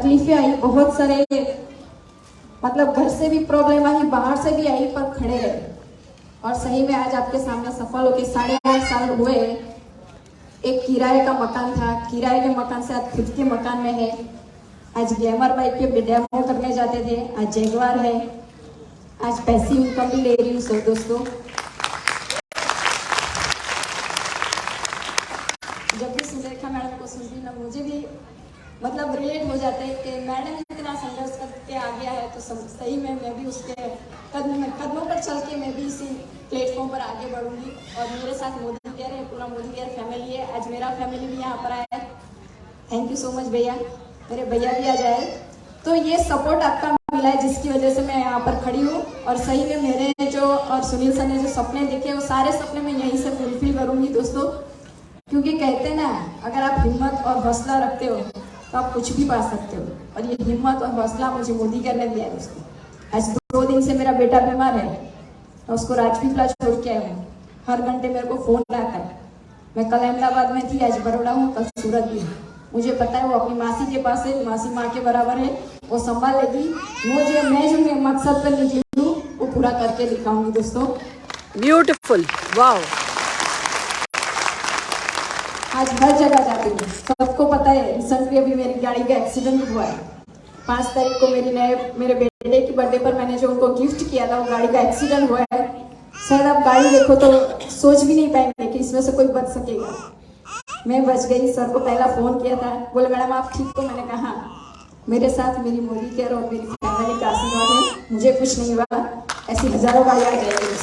तकलीफें आई, बहुत सारे मतलब घर से भी प्रॉब्लम आई, बाहर से भी आई, पर खड़े रहे। और सही में आज आपके सामने सफल होकर 8.5 साल हुए। एक किराए का मकान था, किराए के मकान से आज खुद के मकान में है। आज ग्लैमर बाइक पे डेमो करने जाते थे, आज जैगवार है। आज पैसिव इनकम भी ले रही हूँ। सो दोस्तों, जब भी सुलेखा मैडम को सुनती ना, मुझे भी मतलब रिलेट हो जाता है कि मैडम इतना संघर्ष करके आ गया है, तो सही में मैं भी उसके कदमों पर चल के मैं भी इसी प्लेटफॉर्म पर आगे बढ़ूंगी। और मेरे साथ मोदी केयर है, पूरा मोदी केयर फैमिली है। आज मेरा फैमिली भी यहाँ पर आया है। थैंक यू सो मच भैया, मेरे भैया भी आ जाए। तो ये सपोर्ट आपका मिला है, जिसकी वजह से मैं यहाँ पर खड़ी हूँ। और सही में मेरे जो और सुनील सर ने जो सपने देखे, वो सारे सपने मैं यहीं से फुलफिल करूँगी दोस्तों। क्योंकि कहते हैं ना, अगर आप हिम्मत और हौसला रखते हो तो आप कुछ भी पा सकते हो। और ये हिम्मत और हौसला मुझे मोदी केयर ने दिया है दोस्तों। आज 2 दिन से मेरा बेटा बीमार है, तो उसको राजपीपला छोड़ के आया हूँ। हर घंटे मेरे को फोन आता है। मैं कल अहमदाबाद में थी, आज बड़ौदा हूँ, कल सूरत भी हूँ। मुझे पता है वो अपनी मासी के पास है, मासी माँ के बराबर है, वो संभाल लेगी। मुझे मैं जो मकसद पर निकली हूँ वो पूरा करके दिखाऊंगी दोस्तों। Beautiful, wow. आज हर जगह जाती हूँ, सबको पता है। रिसेंटली अभी मेरी गाड़ी का एक्सीडेंट हुआ है। 5 तारीख को मेरे बेटे की बर्थडे पर मैंने जो उनको गिफ्ट किया था, वो गाड़ी का एक्सीडेंट हुआ है। शायद आप गाड़ी देखो तो सोच भी नहीं पाएंगे कि इसमें से कोई बच सकेगा। मैं बच गई। सर को पहला फोन किया था, बोले मैडम आप ठीक हो? मैंने कहा मेरे साथ मेरी मोदी केयर और मेरी फैमिली का आशीर्वाद है, मुझे कुछ नहीं हुआ। ऐसी हजारों गाड़ियाँ जाएगी।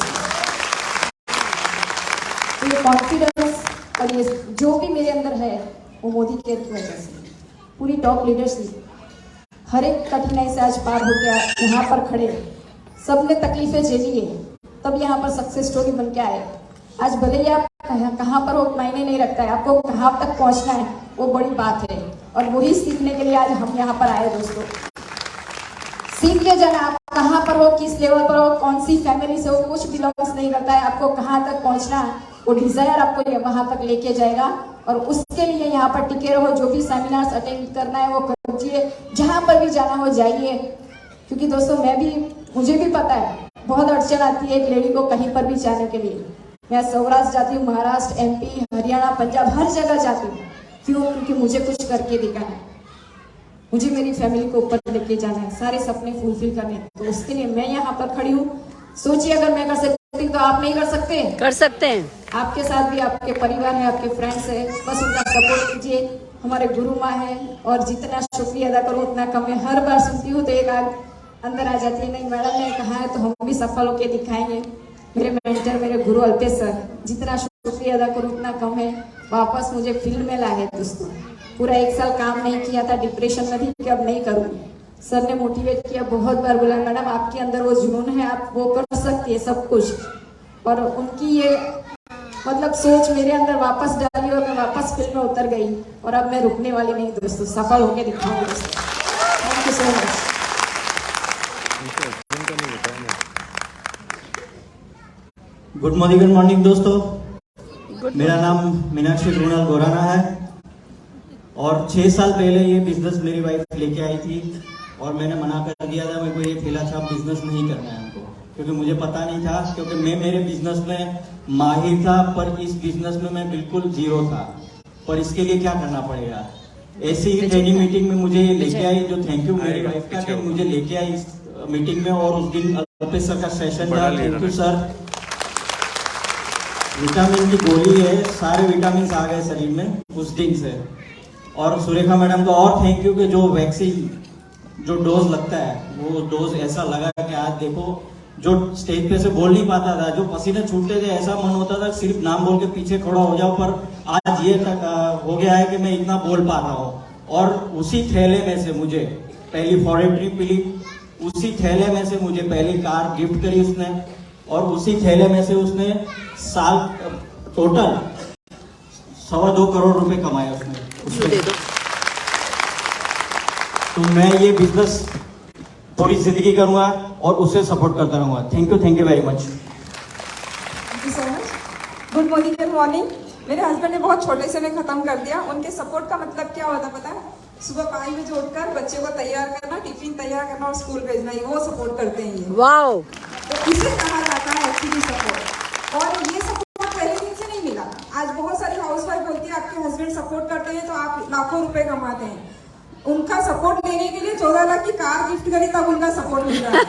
तो ये कॉन्फिडेंस और ये जो भी मेरे अंदर है, वो मोदी केयर की वजह से। पूरी टॉप लीडरशिप हर एक कठिनाई से आज पार हो गया, यहाँ पर खड़े। सबने तकलीफें झेली है, तब यहाँ पर सक्सेस स्टोरी बन के आए। आज भले ही आप कहाँ पर हो मायने नहीं रखता है, आपको कहाँ तक पहुँचना है वो बड़ी बात है। और वही सीखने के लिए आज हम यहाँ पर आए दोस्तों। सीख के जाना, आप कहाँ पर हो, किस लेवल पर हो, कौन सी फैमिली से हो, कुछ बिलोंग्स नहीं करता है। आपको कहाँ तक पहुँचना है, वो डिजायर आपको वहां तक लेके जाएगा। और उसके लिए यहाँ पर टिके रहो। जो भी सेमिनार्स अटेंड करना है वो करिए, जहाँ पर भी जाना हो जाइए। क्योंकि दोस्तों मुझे भी पता है बहुत अड़चन आती है एक लेडी को कहीं पर भी जाने के लिए। मैं सौराष्ट्र जाती हूँ, महाराष्ट्र, MP, हरियाणा, पंजाब, हर जगह जाती हूँ। क्यों? क्योंकि मुझे कुछ करके दिखाना है, मुझे मेरी फैमिली को ऊपर लेके जाना है, सारे सपने फुलफिल करने हैं। तो उसके लिए मैं यहाँ पर खड़ी हूँ। सोचिए, अगर मैं कर सकती तो आप नहीं कर सकते? कर सकते हैं। आपके साथ भी आपके परिवार है, आपके फ्रेंड्स है, बस उनका सपोर्ट कीजिए। हमारे गुरु माँ है, और जितना शुक्रिया अदा करो उतना कम है। हर बार सुनती हूँ तो एक आग अंदर आ जाती है, नहीं मैडम ने कहा है तो हम भी सफल होकर दिखाएंगे। मेरे मेंटर, मेरे गुरु अल्पेश सर, जितना शुक्रिया अदा करो उतना कम है। वापस मुझे फील्ड में लाए दोस्तों। पूरा 1 साल काम नहीं किया था, डिप्रेशन में थी कि अब नहीं करूँगी। सर ने मोटिवेट किया, बहुत बार बोला मैडम आपके अंदर वो जुनून है, आप वो कर सकती है सब कुछ। और उनकी ये मतलब सोच मेरे अंदर वापस डाली और मैं वापस फील्ड में उतर गई। और अब मैं रुकने वाली नहीं दोस्तों, सफल होकर दिखाऊंगी दोस्तों। Thank you so much. Good morning दोस्तों। मेरा नाम मीनाक्षी कृणाल गोराना है और 6 साल पहले ये बिजनेस मेरी वाइफ लेके आई थी और मैंने मना कर दिया था। मेरे को ये ठेला छाप बिजनेस नहीं करना है हमको, क्योंकि मुझे पता नहीं था, क्योंकि मैं मेरे बिजनेस में माहिर था पर इस बिजनेस में मैं बिल्कुल जीरो था। पर इसके लिए क्या करना पड़ेगा? ऐसी ही ट्रेनिंग मीटिंग में मुझे लेके आई, जो थैंक यू मेरी वाइफ का कि मुझे लेके आई इस मीटिंग में। और उस दिन अल्पेश सर का सेशन था, थैंक यू सर। विटामिन की गोली है, सारे विटामिन आ गए शरीर में उस दिन से। और सुरेखा मैडम को और थैंक यू कि जो वैक्सीन जो डोज लगता है वो डोज ऐसा लगा कि आज देखो, जो स्टेज पे से बोल नहीं पाता था, जो पसीने छूटते थे, ऐसा मन होता था सिर्फ नाम बोल के पीछे खड़ा हो जाओ। पर आज ये तक हो गया है कि मैं इतना बोल पा रहा हूँ। और उसी थैले में से मुझे पहली फॉरेन ट्रिप मिली, उसी थैले में से मुझे पहली कार गिफ्ट करी उसने, और उसी थैले में से उसने साल टोटल 2.25 करोड़ रुपए कमाए उसने। दे दो। तो मैं ये बिजनेस पूरी जिंदगी करूंगा और उसे सपोर्ट करता रहूंगा। Thank you very much. Thank you so much. Good morning. मेरे हस्बैंड ने बहुत छोटे से में खत्म कर दिया। उनके सपोर्ट का मतलब क्या होता पता है? सुबह 5 बजे उठकर बच्चे को तैयार करना, टिफिन तैयार करना और स्कूल भेजना, ये वो सपोर्ट करते हैं ये। वाओ, तो इसे कहा जाता है एक्टिव सपोर्ट। और ये सपोर्ट पहले दिन से नहीं मिला। आज बहुत सारी हाउसवाइफ बोलती है आपके हस्बैंड सपोर्ट करते हैं तो आप लाखों रुपए कमाते हैं। उनका सपोर्ट लेने के लिए 14 लाख की कार गिफ्ट करी तब उनका सपोर्ट मिल रहा है।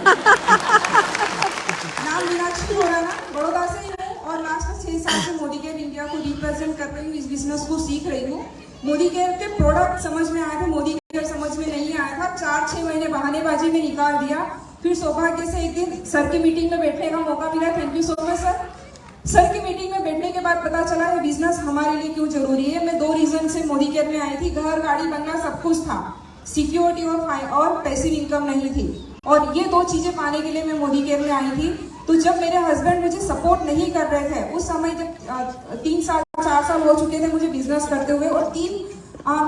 नाम मीनाक्षी होराना, बड़ौदा से ही हूँ और लास्ट 6 साल से मोदी केयर इंडिया को रिप्रेजेंट कर रही हूँ। इस बिजनेस को सीख रही हूँ। मोदी केयर के प्रोडक्ट समझ में आए थे, मोदी केयर समझ में नहीं आया था। 4-6 महीने बहानेबाजी में निकाल दिया। फिर सौभाग्य से एक दिन सर की मीटिंग में बैठने का मौका मिला। Thank you so much sir. Sir की मीटिंग में बैठने के बाद पता चला है बिजनेस हमारे लिए क्यों जरूरी है। मैं 2 रीजन से मोदी केयर में आई थी। घर, गाड़ी, बंगला सब कुछ था, सिक्योरिटी और पैसिव इनकम नहीं थी। और ये 2 चीजें पाने के लिए मैं मोदी केयर में आई थी। तो जब मेरे हस्बैंड मुझे सपोर्ट नहीं कर रहे थे उस समय, जब 3 साल 4 साल हो चुके थे मुझे बिजनेस करते हुए, और 3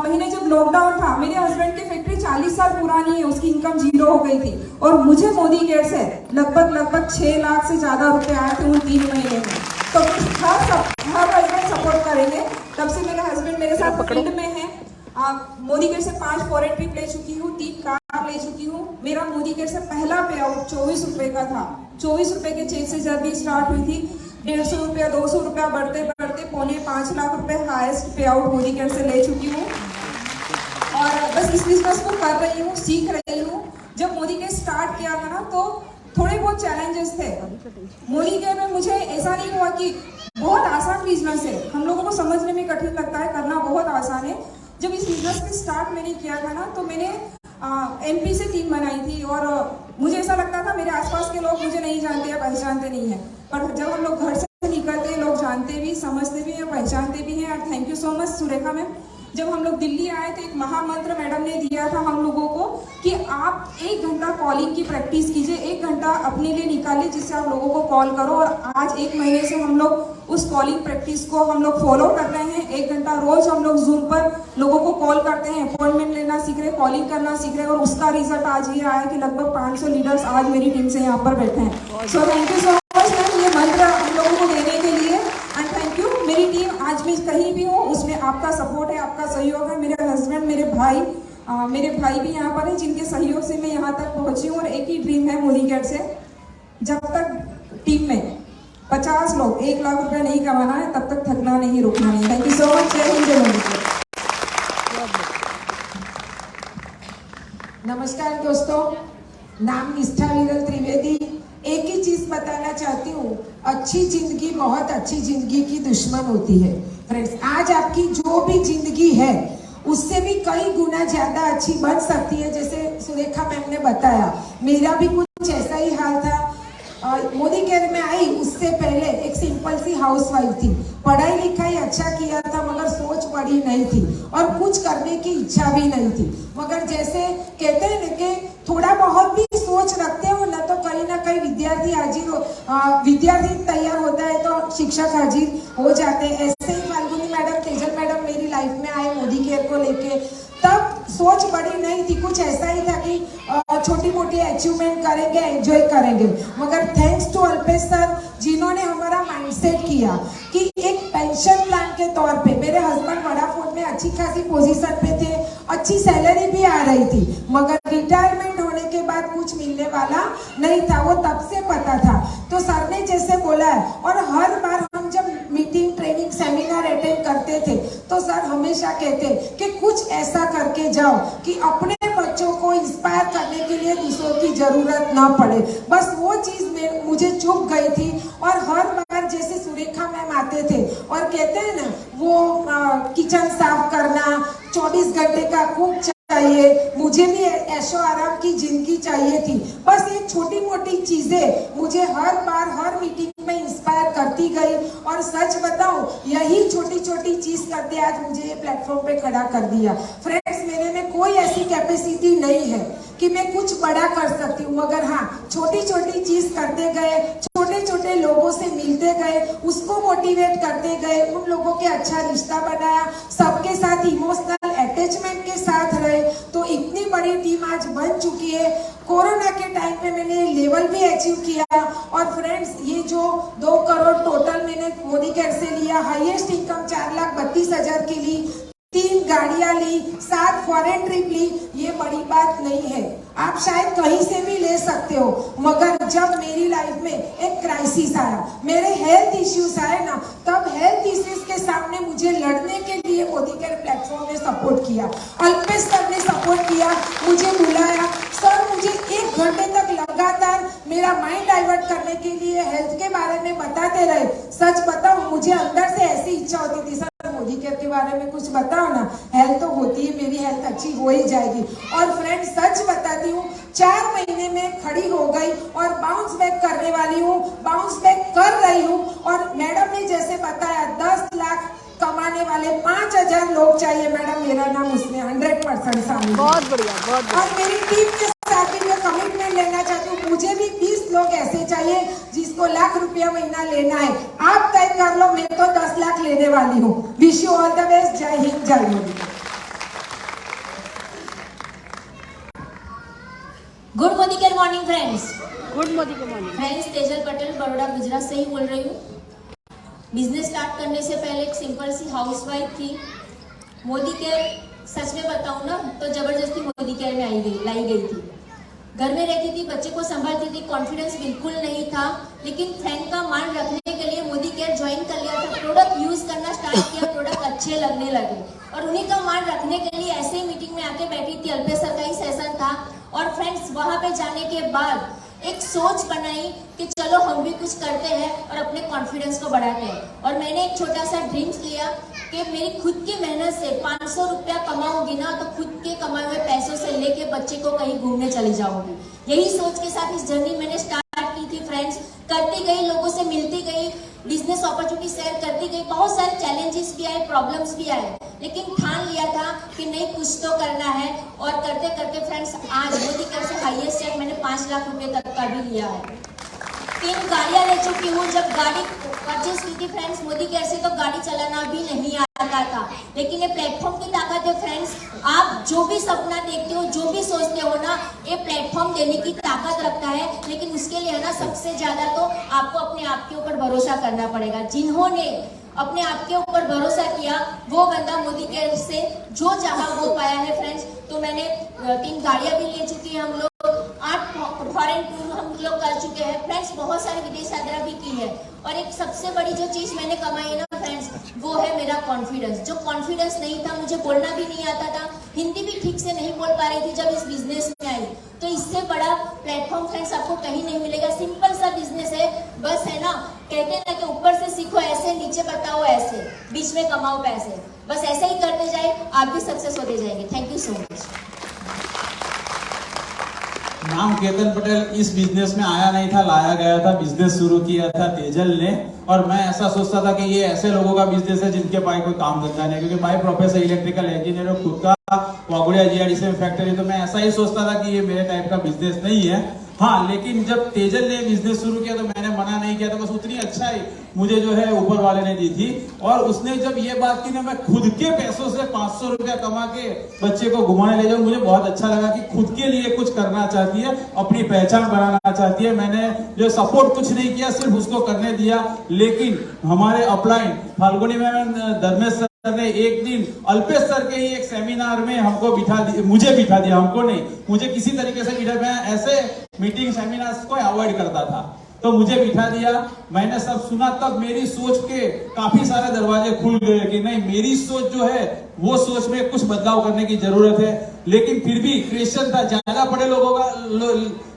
महीने जब लॉकडाउन था, मेरे हस्बैंड की फैक्ट्री 40 साल पुरानी है, उसकी इनकम 0 हो गई थी और मुझे मोदी केयर से लगभग 6 लाख से ज्यादा रुपए आए थे उन 3 महीने में। तो हर हस्बैंड सपोर्ट करेंगे। तब से मेरे हस्बैंड मेरे साथ फील्ड में है। मोदी केयर से 5 फॉरेन ट्रिप ले चुकी हूँ, 3 कार ले चुकी हूँ। मेरा मोदी केयर से पहला पे आउट 24 रुपए का था। 24 रुपए के चेक से जर्नी स्टार्ट हुई थी। 150 रुपया 200 रुपया बढ़ते बढ़ते 5.25 लाख रुपए हाईएस्ट पे आउट मोदी केयर से ले चुकी हूँ। और बस इस बिजनेस को कर रही हूँ, सीख रही हूँ। जब मोदी केयर स्टार्ट किया था ना तो थोड़े बहुत चैलेंजेस थे। मोदी केयर में मुझे ऐसा नहीं हुआ कि बहुत आसान बिजनेस है, हम लोगों को समझने में कठिन लगता है, करना बहुत आसान है। जब इस बिजनेस में स्टार्ट मैंने किया था ना तो मैंने एमपी से टीम बनाई थी और मुझे ऐसा लगता था मेरे आसपास के लोग मुझे नहीं जानते या पहचानते नहीं है, पर जब हम लोग घर से निकलते हैं लोग जानते भी, समझते भी हैं, पहचानते भी हैं। और thank you so much Surekha ma'am. जब हम लोग दिल्ली आए तो एक महामंत्र मैडम ने दिया था हम लोगों को कि आप 1 घंटा कॉलिंग की प्रैक्टिस कीजिए, 1 घंटा अपने लिए निकालिए जिससे आप लोगों को कॉल करो। और आज 1 महीने से हम लोग उस कॉलिंग प्रैक्टिस को हम लोग फॉलो कर रहे हैं। 1 घंटा रोज हम लोग जूम पर लोगों को कॉल करते हैं, अपॉइंटमेंट लेना सीख रहे, कॉलिंग करना सीख रहे, और उसका रिजल्ट आज ये आया कि लगभग 500 लीडर्स आज मेरी टीम से यहाँ पर बैठे हैं। So thank you so much ma'am ये मंत्र हम लोगों को देने के लिए। एंड थैंक यू मेरी टीम। आज मैं कहीं भी हूँ उसमें आपका सपोर्ट है, आपका सहयोग है। मेरे हस्बैंड, मेरे भाई भी यहाँ पर है जिनके सहयोग से मैं यहाँ तक पहुंची हूँ। और एक ही ड्रीम है मोदी केयर से, जब तक टीम में 50 लोग 1 लाख रुपया नहीं कमाना है तब तक थकना नहीं, रुकना नहीं। Thank you so much. जय हिंद, जय मोदी केयर। नमस्कार दोस्तों, नाम निष्ठा विरल त्रिवेदी। एक ही चीज बताना चाहती हूँ, अच्छी जिंदगी बहुत अच्छी जिंदगी की दुश्मन होती है। फ्रेंड्स, आज आपकी जो भी जिंदगी है उससे भी कई गुना ज्यादा अच्छी बन सकती है। जैसे सुरेखा मैम ने बताया, मेरा भी कुछ ऐसा ही हाल था। मोदी केयर में आई उससे पहले एक सिंपल सी हाउसवाइफ थी, पढ़ाई लिखाई अच्छा किया था मगर सोच बड़ी नहीं थी और कुछ करने की इच्छा भी नहीं थी। मगर जैसे कहते हैं ना कि थोड़ा बहुत भी सोच रखते हो ना तो कहीं ना कहीं विद्यार्थी तैयार होता है तो शिक्षक हाजिर हो जाते हैं। ऐसे ही फाल्गुनी मैडम, तेजल मैडम मेरी लाइफ में आए मोदी केयर को लेके। तब सोच बड़ी नहीं थी, कुछ ऐसा ही था कि छोटी मोटी अचीवमेंट करेंगे, एंजॉय करेंगे। मगर थैंक्स टू अल्पेश सर जिन्होंने हमारा माइंडसेट किया कि एक पेंशन प्लान के तौर पे, मेरे हस्बैंड वोडाफोन में अच्छी खासी पोजीशन पे थे, अच्छी सैलरी भी आ रही थी, मगर रिटायरमेंट होने के बाद कुछ मिलने वाला नहीं था, वो तब से पता था। तो सर ने जैसे बोला है, और हर बार हम जब मीटिंग, ट्रेनिंग, सेमिनार अटेंड करते थे तो सर हमेशा कहते कि कुछ ऐसा करके जाओ कि अपने बच्चों को इंस्पायर करने के लिए दूसरों की जरूरत ना पड़े। बस वो चीज में मुझे चुप गई थी। और हर बार जैसे सुरेखा मैम आते थे और कहते हैं ना वो किचन साफ करना, 24 घंटे का कुक चाहिए, मुझे भी ऐशो आराम की जिंदगी चाहिए थी। बस ये छोटी मोटी चीजें मुझे हर बार हर मीटिंग में इंस्पायर करती गई। और सच बताऊं, यही छोटी छोटी चीज करते आज मुझे ये प्लेटफॉर्म पे खड़ा कर दिया। फ्रेंड्स, मेरे में कोई ऐसी कैपेसिटी नहीं है कि मैं कुछ बड़ा कर सकती हूँ, मगर हाँ छोटी छोटी चीज करते गए, छोटे छोटे लोगों से मिलते गए, उसको मोटिवेट करते गए, उन लोगों के अच्छा रिश्ता बनाया, सबके साथ इमोशनल अटैचमेंट के साथ रहे, तो इतनी बड़ी टीम आज बन चुकी है। कोरोना के टाइम पे मैंने लेवल भी अचीव किया। और फ्रेंड्स, ये जो 2 करोड़ टोटल मैंने मोदी केयर से लिया, हाईएस्ट इनकम 4,32,000 की ली, 3 गाड़ियां ली, 7 फॉरेन ट्रिप ली, ये बड़ी बात नहीं है। आप शायद कहीं से भी ले सकते हो, मगर जब मेरी लाइफ में एक क्राइसिस आया, मेरे हेल्थ इश्यूज आए ना, तब हेल्थ इश्यूज के सामने मुझे लड़ने के लिए मोदी केयर प्लेटफॉर्म ने सपोर्ट किया, अल्पेश सर ने सपोर्ट किया, मुझे बुलाया। सर मुझे 1 घंटे तक लगातार मेरा माइंड डाइवर्ट करने के लिए हेल्थ के बारे में बताते रहे। सच बताओ, मुझे अंदर से ऐसी इच्छा होती थी, सर मोदी केयर के बारे में कुछ बताओ ना, हेल्थ तो होती है, मेरी हेल्थ अच्छी हो ही जाएगी। और फ्रेंड सच बताती हूँ, 4 महीने में खड़ी हो गई और बाउंस बैक करने वाली हूँ, बाउंस बैक कर रही हूँ। और मैडम ने जैसे बताया 10 लाख कमाने वाले 5000 लोग चाहिए मैडम, मेरा नाम उसमें 100% शामिल है। बहुत बढ़िया, बहुत बढ़िया। और मेरी टीम के साथ भी मैं कमिटमेंट लेना चाहती हूँ, मुझे भी 20 लोग ऐसे चाहिए जिसको लाख रुपया महीना लेना है। आप तय कर लो, मैं तो 10 लाख लेने वाली हूँ। Wish you all the best. जय हिंद, जय Modi. Good Modi care morning friends. Good Modi के मॉर्निंग। फ्रेंड्स, तेजल पटेल, बड़ौदा गुजरात से ही बोल रही हूँ। बिजनेस स्टार्ट करने से पहले एक सिंपल सी हाउसवाइफ थी। मोदी केयर, सच में बताऊँ ना तो जबरदस्ती मोदी केयर में लाई गई थी। घर में रहती थी, बच्चे को संभालती थी, कॉन्फिडेंस बिल्कुल नहीं था, लेकिन फ्रेंड का मान रखने के लिए मोदी केयर ज्वाइन कर लिया था। प्रोडक्ट यूज करना स्टार्ट किया, प्रोडक्ट अच्छे लगने लगे और उन्हीं का मान रखने के लिए ऐसे ही मीटिंग में आके बैठी थी। अल्पेश सर का ही सेशन था और फ्रेंड्स वहां पे जाने के बाद एक सोच बनाई कि चलो हम भी कुछ करते हैं और अपने कॉन्फिडेंस को बढ़ाते हैं। और मैंने एक छोटा सा ड्रीम्स लिया कि मेरी खुद की मेहनत से 500 रुपया कमाऊंगी ना, तो खुद के कमाए हुए पैसों से लेके बच्चे को कहीं घूमने चली जाऊंगी। यही सोच के साथ इस जर्नी मैंने स्टार्ट की थी फ्रेंड्स। करती गई, लोगों से मिलती गई, बिजनेस अपॉर्चुनिटी शेयर करती गई। बहुत सारे चैलेंजेस भी आए, प्रॉब्लम्स भी आए, लेकिन ठान लिया था कि नहीं, कुछ तो करना है। और करते करते फ्रेंड्स आज मोदी केयर से हाईएस्ट चेक मैंने 5 लाख रुपए तक का भी लिया है। 3 गाड़ियां ले चुकी हूँ। जब गाड़ी परचेस की थी फ्रेंड्स मोदी केयर से, तो गाड़ी चलाना भी नहीं आता था, लेकिन ये प्लेटफॉर्म की ताकत है फ्रेंड्स। आप जो भी सपना देखते हो, जो भी सोचते हो ना, ये प्लेटफॉर्म देने की ताकत रखता है। लेकिन उसके लिए ना सबसे ज्यादा तो आपको अपने आप के ऊपर भरोसा करना पड़ेगा। जिन्होंने अपने आप के ऊपर भरोसा किया, वो बंदा मोदी केयर से जो चाहा वो पाया है फ्रेंड्स। तो मैंने 3 गाड़ियां भी ले चुकी है हम लोग, 8 फॉरेन टूर हम लोग कर चुके हैं फ्रेंड्स, बहुत सारी विदेश यात्रा भी की है। और एक सबसे बड़ी जो चीज मैंने कमाई है ना फ्रेंड्स, वो है मेरा कॉन्फिडेंस। जो कॉन्फिडेंस नहीं था, मुझे बोलना भी नहीं आता था, हिंदी भी ठीक से नहीं बोल पा रही थी जब इस बिजनेस में आई। तो इससे बड़ा प्लेटफॉर्म फ्रेंड्स आपको कहीं नहीं मिलेगा। सिंपल सा बिजनेस है, बस है ना, कहते हैं ना कि ऊपर से सीखो ऐसे, नीचे बताओ ऐसे, बीच में कमाओ पैसे। बस ऐसे ही करते जाए, आप भी सक्सेस होते जाएंगे। Thank you so much. नाम केतन पटेल इस बिजनेस में आया नहीं था, लाया गया था। बिजनेस शुरू किया था तेजल ने, और मैं ऐसा सोचता था कि ये ऐसे लोगों का बिजनेस है जिनके पास कोई काम धंधा नहीं, क्योंकि बाय प्रोफेसर इलेक्ट्रिकल इंजीनियर और खुद का वागुड़िया जीआईडीसी में फैक्ट्री, तो मैं ऐसा ही सोचता था कि ये मेरे टाइप का बिजनेस नहीं है। हाँ, लेकिन जब तेजल ने बिजनेस शुरू किया तो मैंने मना नहीं किया, तो बस उतनी अच्छाई मुझे जो है ऊपर वाले ने दी थी। और उसने जब ये बात की ना, मैं खुद के पैसों से 500 रुपया कमा के बच्चे को घुमाने ले जाऊं, मुझे बहुत अच्छा लगा कि खुद के लिए कुछ करना चाहती है, अपनी पहचान बनाना चाहती है। मैंने जो सपोर्ट कुछ नहीं किया, सिर्फ उसको करने दिया। लेकिन हमारे upline Falguni ma'am, Dharmesh sir ने एक दिन अल्पेश सर के ही एक सेमिनार में हमको बिठा दिया, मुझे बिठा दिया, हमको नहीं, मुझे किसी तरीके से बिठा। मैं ऐसे मीटिंग सेमिनार्स को अवॉइड करता था, तो मुझे बिठा दिया। मैंने सब सुना, तब मेरी सोच के काफी सारे दरवाजे खुल गए कि नहीं, मेरी सोच जो है वो सोच में कुछ बदलाव करने की जरूरत है। लेकिन फिर भी क्वेश्चन था, ज्यादा पढ़े लोगों का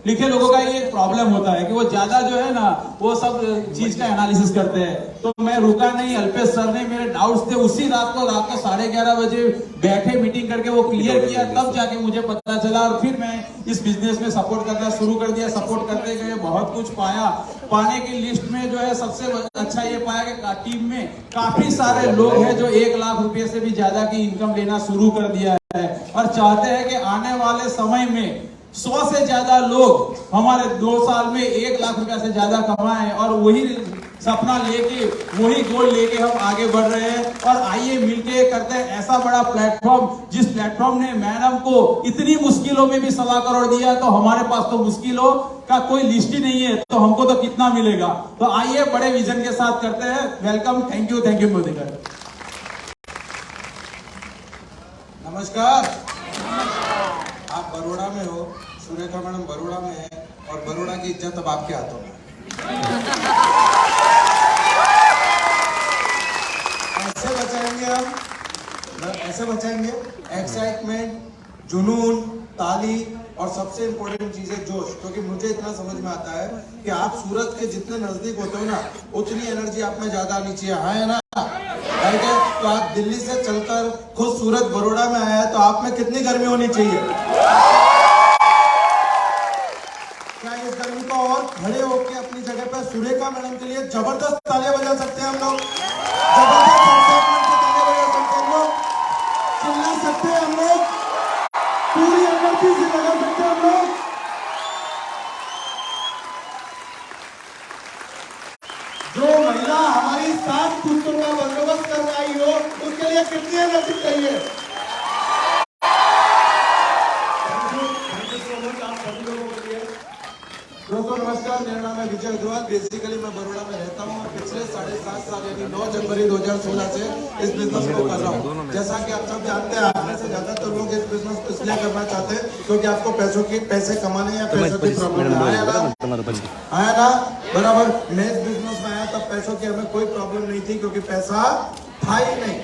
लिखे लोगों का ये प्रॉब्लम होता है कि वो ज्यादा जो है ना, वो सब चीज का एनालिसिस करते हैं। तो मैं रुका नहीं, अल्पेश सर ने मेरे डाउट्स थे उसी रात को 11:30 बजे बैठे मीटिंग करके वो क्लियर किया, तब जाके मुझे पता चला। और फिर मैं इस बिजनेस में सपोर्ट करना शुरू कर दिया। सपोर्ट करते गए, बहुत कुछ पाया। पाने की लिस्ट में जो है सबसे अच्छा ये पाया कि टीम में काफी सारे लोग हैं जो 1 लाख रुपए से भी ज्यादा की इनकम लेना शुरू कर दिया है और चाहते हैं कि आने वाले समय में 100 से ज्यादा लोग हमारे 2 साल में 1 लाख रुपया से ज्यादा कमाएं। और वही सपना लेके, वही गोल लेके हम आगे बढ़ रहे हैं। और आइए मिलके करते हैं ऐसा बड़ा प्लेटफॉर्म, जिस प्लेटफॉर्म ने मैडम को इतनी मुश्किलों में भी 1.25 करोड़ दिया, तो हमारे पास तो मुश्किलों का कोई लिस्ट ही नहीं है, तो हमको तो कितना मिलेगा। तो आइए बड़े विजन के साथ करते हैं। Welcome, thank you Modi sir. नमस्कार। आप बड़ौदा में हो, सुरेखा मैडम बड़ौदा में है और बड़ौदा की इज्जत अब आपके हाथों में। ऐसे बचाएंगे हम, ऐसे बचाएंगे एक्साइटमेंट, जुनून, ताली और सबसे इंपॉर्टेंट चीज है जोश। क्योंकि मुझे इतना समझ में आता है कि आप सूरत के जितने नजदीक होते हो ना, उतनी एनर्जी आप में ज्यादा आनी चाहिए। हाँ है ना? राइट है? तो आप दिल्ली से चलकर खुद सूरत बड़ौदा में आया है, तो आप में कितनी गर्मी होनी चाहिए? क्या इस गर्मी को और खड़े होकर अपनी जगह पर सुरेखा मैडम के लिए जबरदस्त तालियां बजा सकते हैं हम लोग? जबरदस्त एक्साइटमेंट से तालियां बजा सकते हैं हम लोग? चिल्ला सकते हैं हम लोग? पूरी एनर्जी से लगा सकते हैं हम लोग? जो महिला हमारी 7 पुस्तकों का बंदोबस्त कर रही हो, उसके लिए कितनी एनर्जी चाहिए? दोस्तों नमस्कार, मेरा नाम है विजय अग्रवाल। बेसिकली मैं बड़ौदा में रहता हूँ और पिछले 7.5 साल यानी 9 जनवरी 2016 से इस बिजनेस को कर रहा हूँ। जैसा कि आप सब जानते हैं, आपने से ज्यादातर लोग इस बिजनेस को इसलिए करना चाहते हैं क्योंकि आपको पैसे कमाने या पैसों की प्रॉब्लम आया ना? बराबर। मैं इस बिजनेस में आया तब पैसों की हमें कोई प्रॉब्लम नहीं थी क्योंकि पैसा था ही नहीं।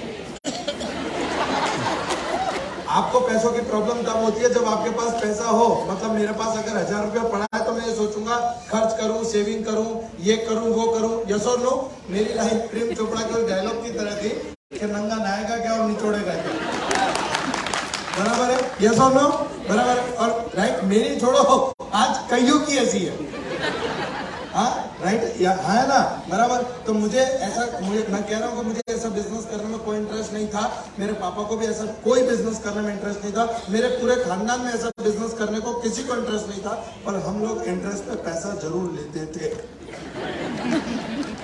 आपको पैसों की प्रॉब्लम तब होती है जब आपके पास पैसा हो। मतलब मेरे पास अगर 1000 रुपया पड़ा है तो मैं ये सोचूंगा खर्च करूं, सेविंग करूं, ये करूं, वो करूं। यस और नो? मेरी लाइफ प्रेम चोपड़ा के डायलॉग की तरह थी कि नंगा नहाएगा क्या और निचोड़ेगा क्या। बराबर है? यस और नो? बराबर। और राइट, मेरी छोड़ो, आज कईयों की ऐसी है। हाँ राइट, है ना? बराबर। तो मैं कह रहा हूँ कि मुझे ऐसा बिजनेस करने में कोई इंटरेस्ट नहीं था। मेरे पापा को भी ऐसा कोई बिजनेस करने में इंटरेस्ट नहीं था। मेरे पूरे खानदान में ऐसा बिजनेस करने को किसी को इंटरेस्ट नहीं था। पर हम लोग इंटरेस्ट पे पैसा जरूर लेते थे।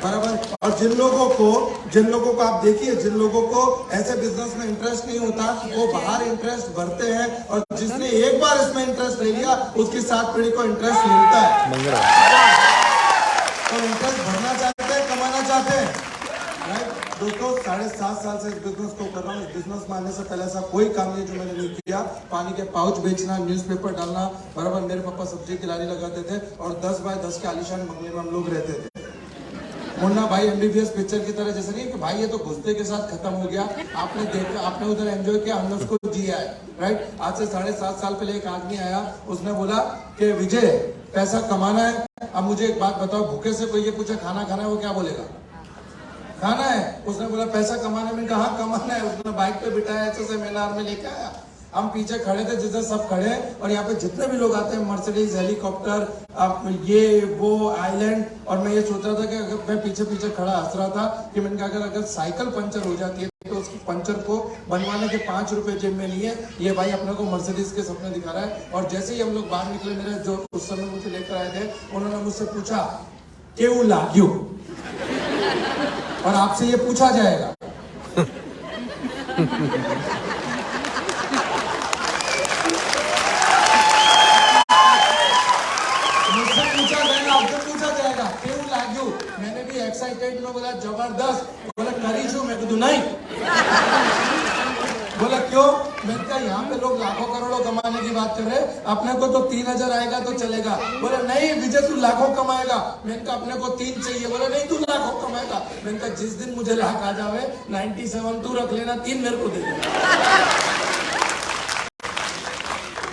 बराबर। और जिन लोगों को आप देखिए, जिन लोगों को ऐसे बिजनेस में इंटरेस्ट नहीं होता, वो बाहर इंटरेस्ट भरते हैं। और जिसने एक बार इसमें इंटरेस्ट ले लिया, उसकी 7 पीढ़ी को इंटरेस्ट मिलता है। तो इंटरेस्ट भरना चाहते हैं, कमाना चाहते हैं। राइट दोस्तों, 7.5 साल से इस बिजनेस को कर रहा हूँ। इस बिजनेस में आने से पहले ऐसा कोई काम नहीं जो मैंने नहीं किया। पानी के पाउच बेचना, न्यूज़पेपर डालना, बराबर। मेरे पापा सब्जी की लारी लगाते थे और 10 बाय 10 के आलीशान बंगले में हम लोग रहते थे। मुन्ना भाई MBBS पिक्चर की तरह, जैसे नहीं कि भाई ये तो घुसते के साथ खत्म हो गया, आपने देखा, आपने उधर एंजॉय किया, हमने उसको जिया है। राइट। आज से 7.5 साल पहले एक आदमी आया, उसने बोला कि विजय पैसा कमाना है। अब मुझे एक बात बताओ, भूखे से कोई ये पूछे खाना खाना है, वो क्या बोलेगा? खाना है। उसने बोला पैसा कमाने में, कहा कमाना है। उसने बाइक पे बिठाया, ऐसे सेमिनार में लेके आया। हम पीछे खड़े थे, जिधर सब खड़े हैं, और यहाँ पे जितने भी लोग आते हैं, मर्सिडीज, हेलीकॉप्टर, ये वो आइलैंड। और मैं ये सोच रहा था कि अगर मैं पीछे खड़ा हंस रहा था कि मैंने कहा अगर साइकिल पंचर हो जाती है तो उसकी पंचर को बनवाने के 5 रुपए जेब में लिए, ये भाई अपने को मर्सिडीज के सपने दिखा रहा है। और जैसे ही हम लोग बाहर निकले, मेरे जो उस समय मुझे लेकर आए थे, उन्होंने मुझसे पूछा क्यों लाग्यू, और आपसे ये पूछा जाएगा। मुझसे पूछा जाएगा, आपसे पूछा जाएगा क्यों लाग्यू। मैंने भी एक्साइटेड में बोला जबरदस्त। बोला करीशू, मैं तो नहीं। बोला क्यों? मैंने कहा यहाँ पे लोग लाखों करोड़ों कमाने की बात कर रहे हैं, अपने को तो 3000 आएगा तो चलेगा। बोला नहीं विजय तू लाखों कमाएगा। मैंने कहा अपने को 3 चाहिए। बोला नहीं तू लाखों कमाएगा। मैंने कहा जिस दिन मुझे लाख आ जावे 97 तू रख लेना, 3 मेरे को दे देना।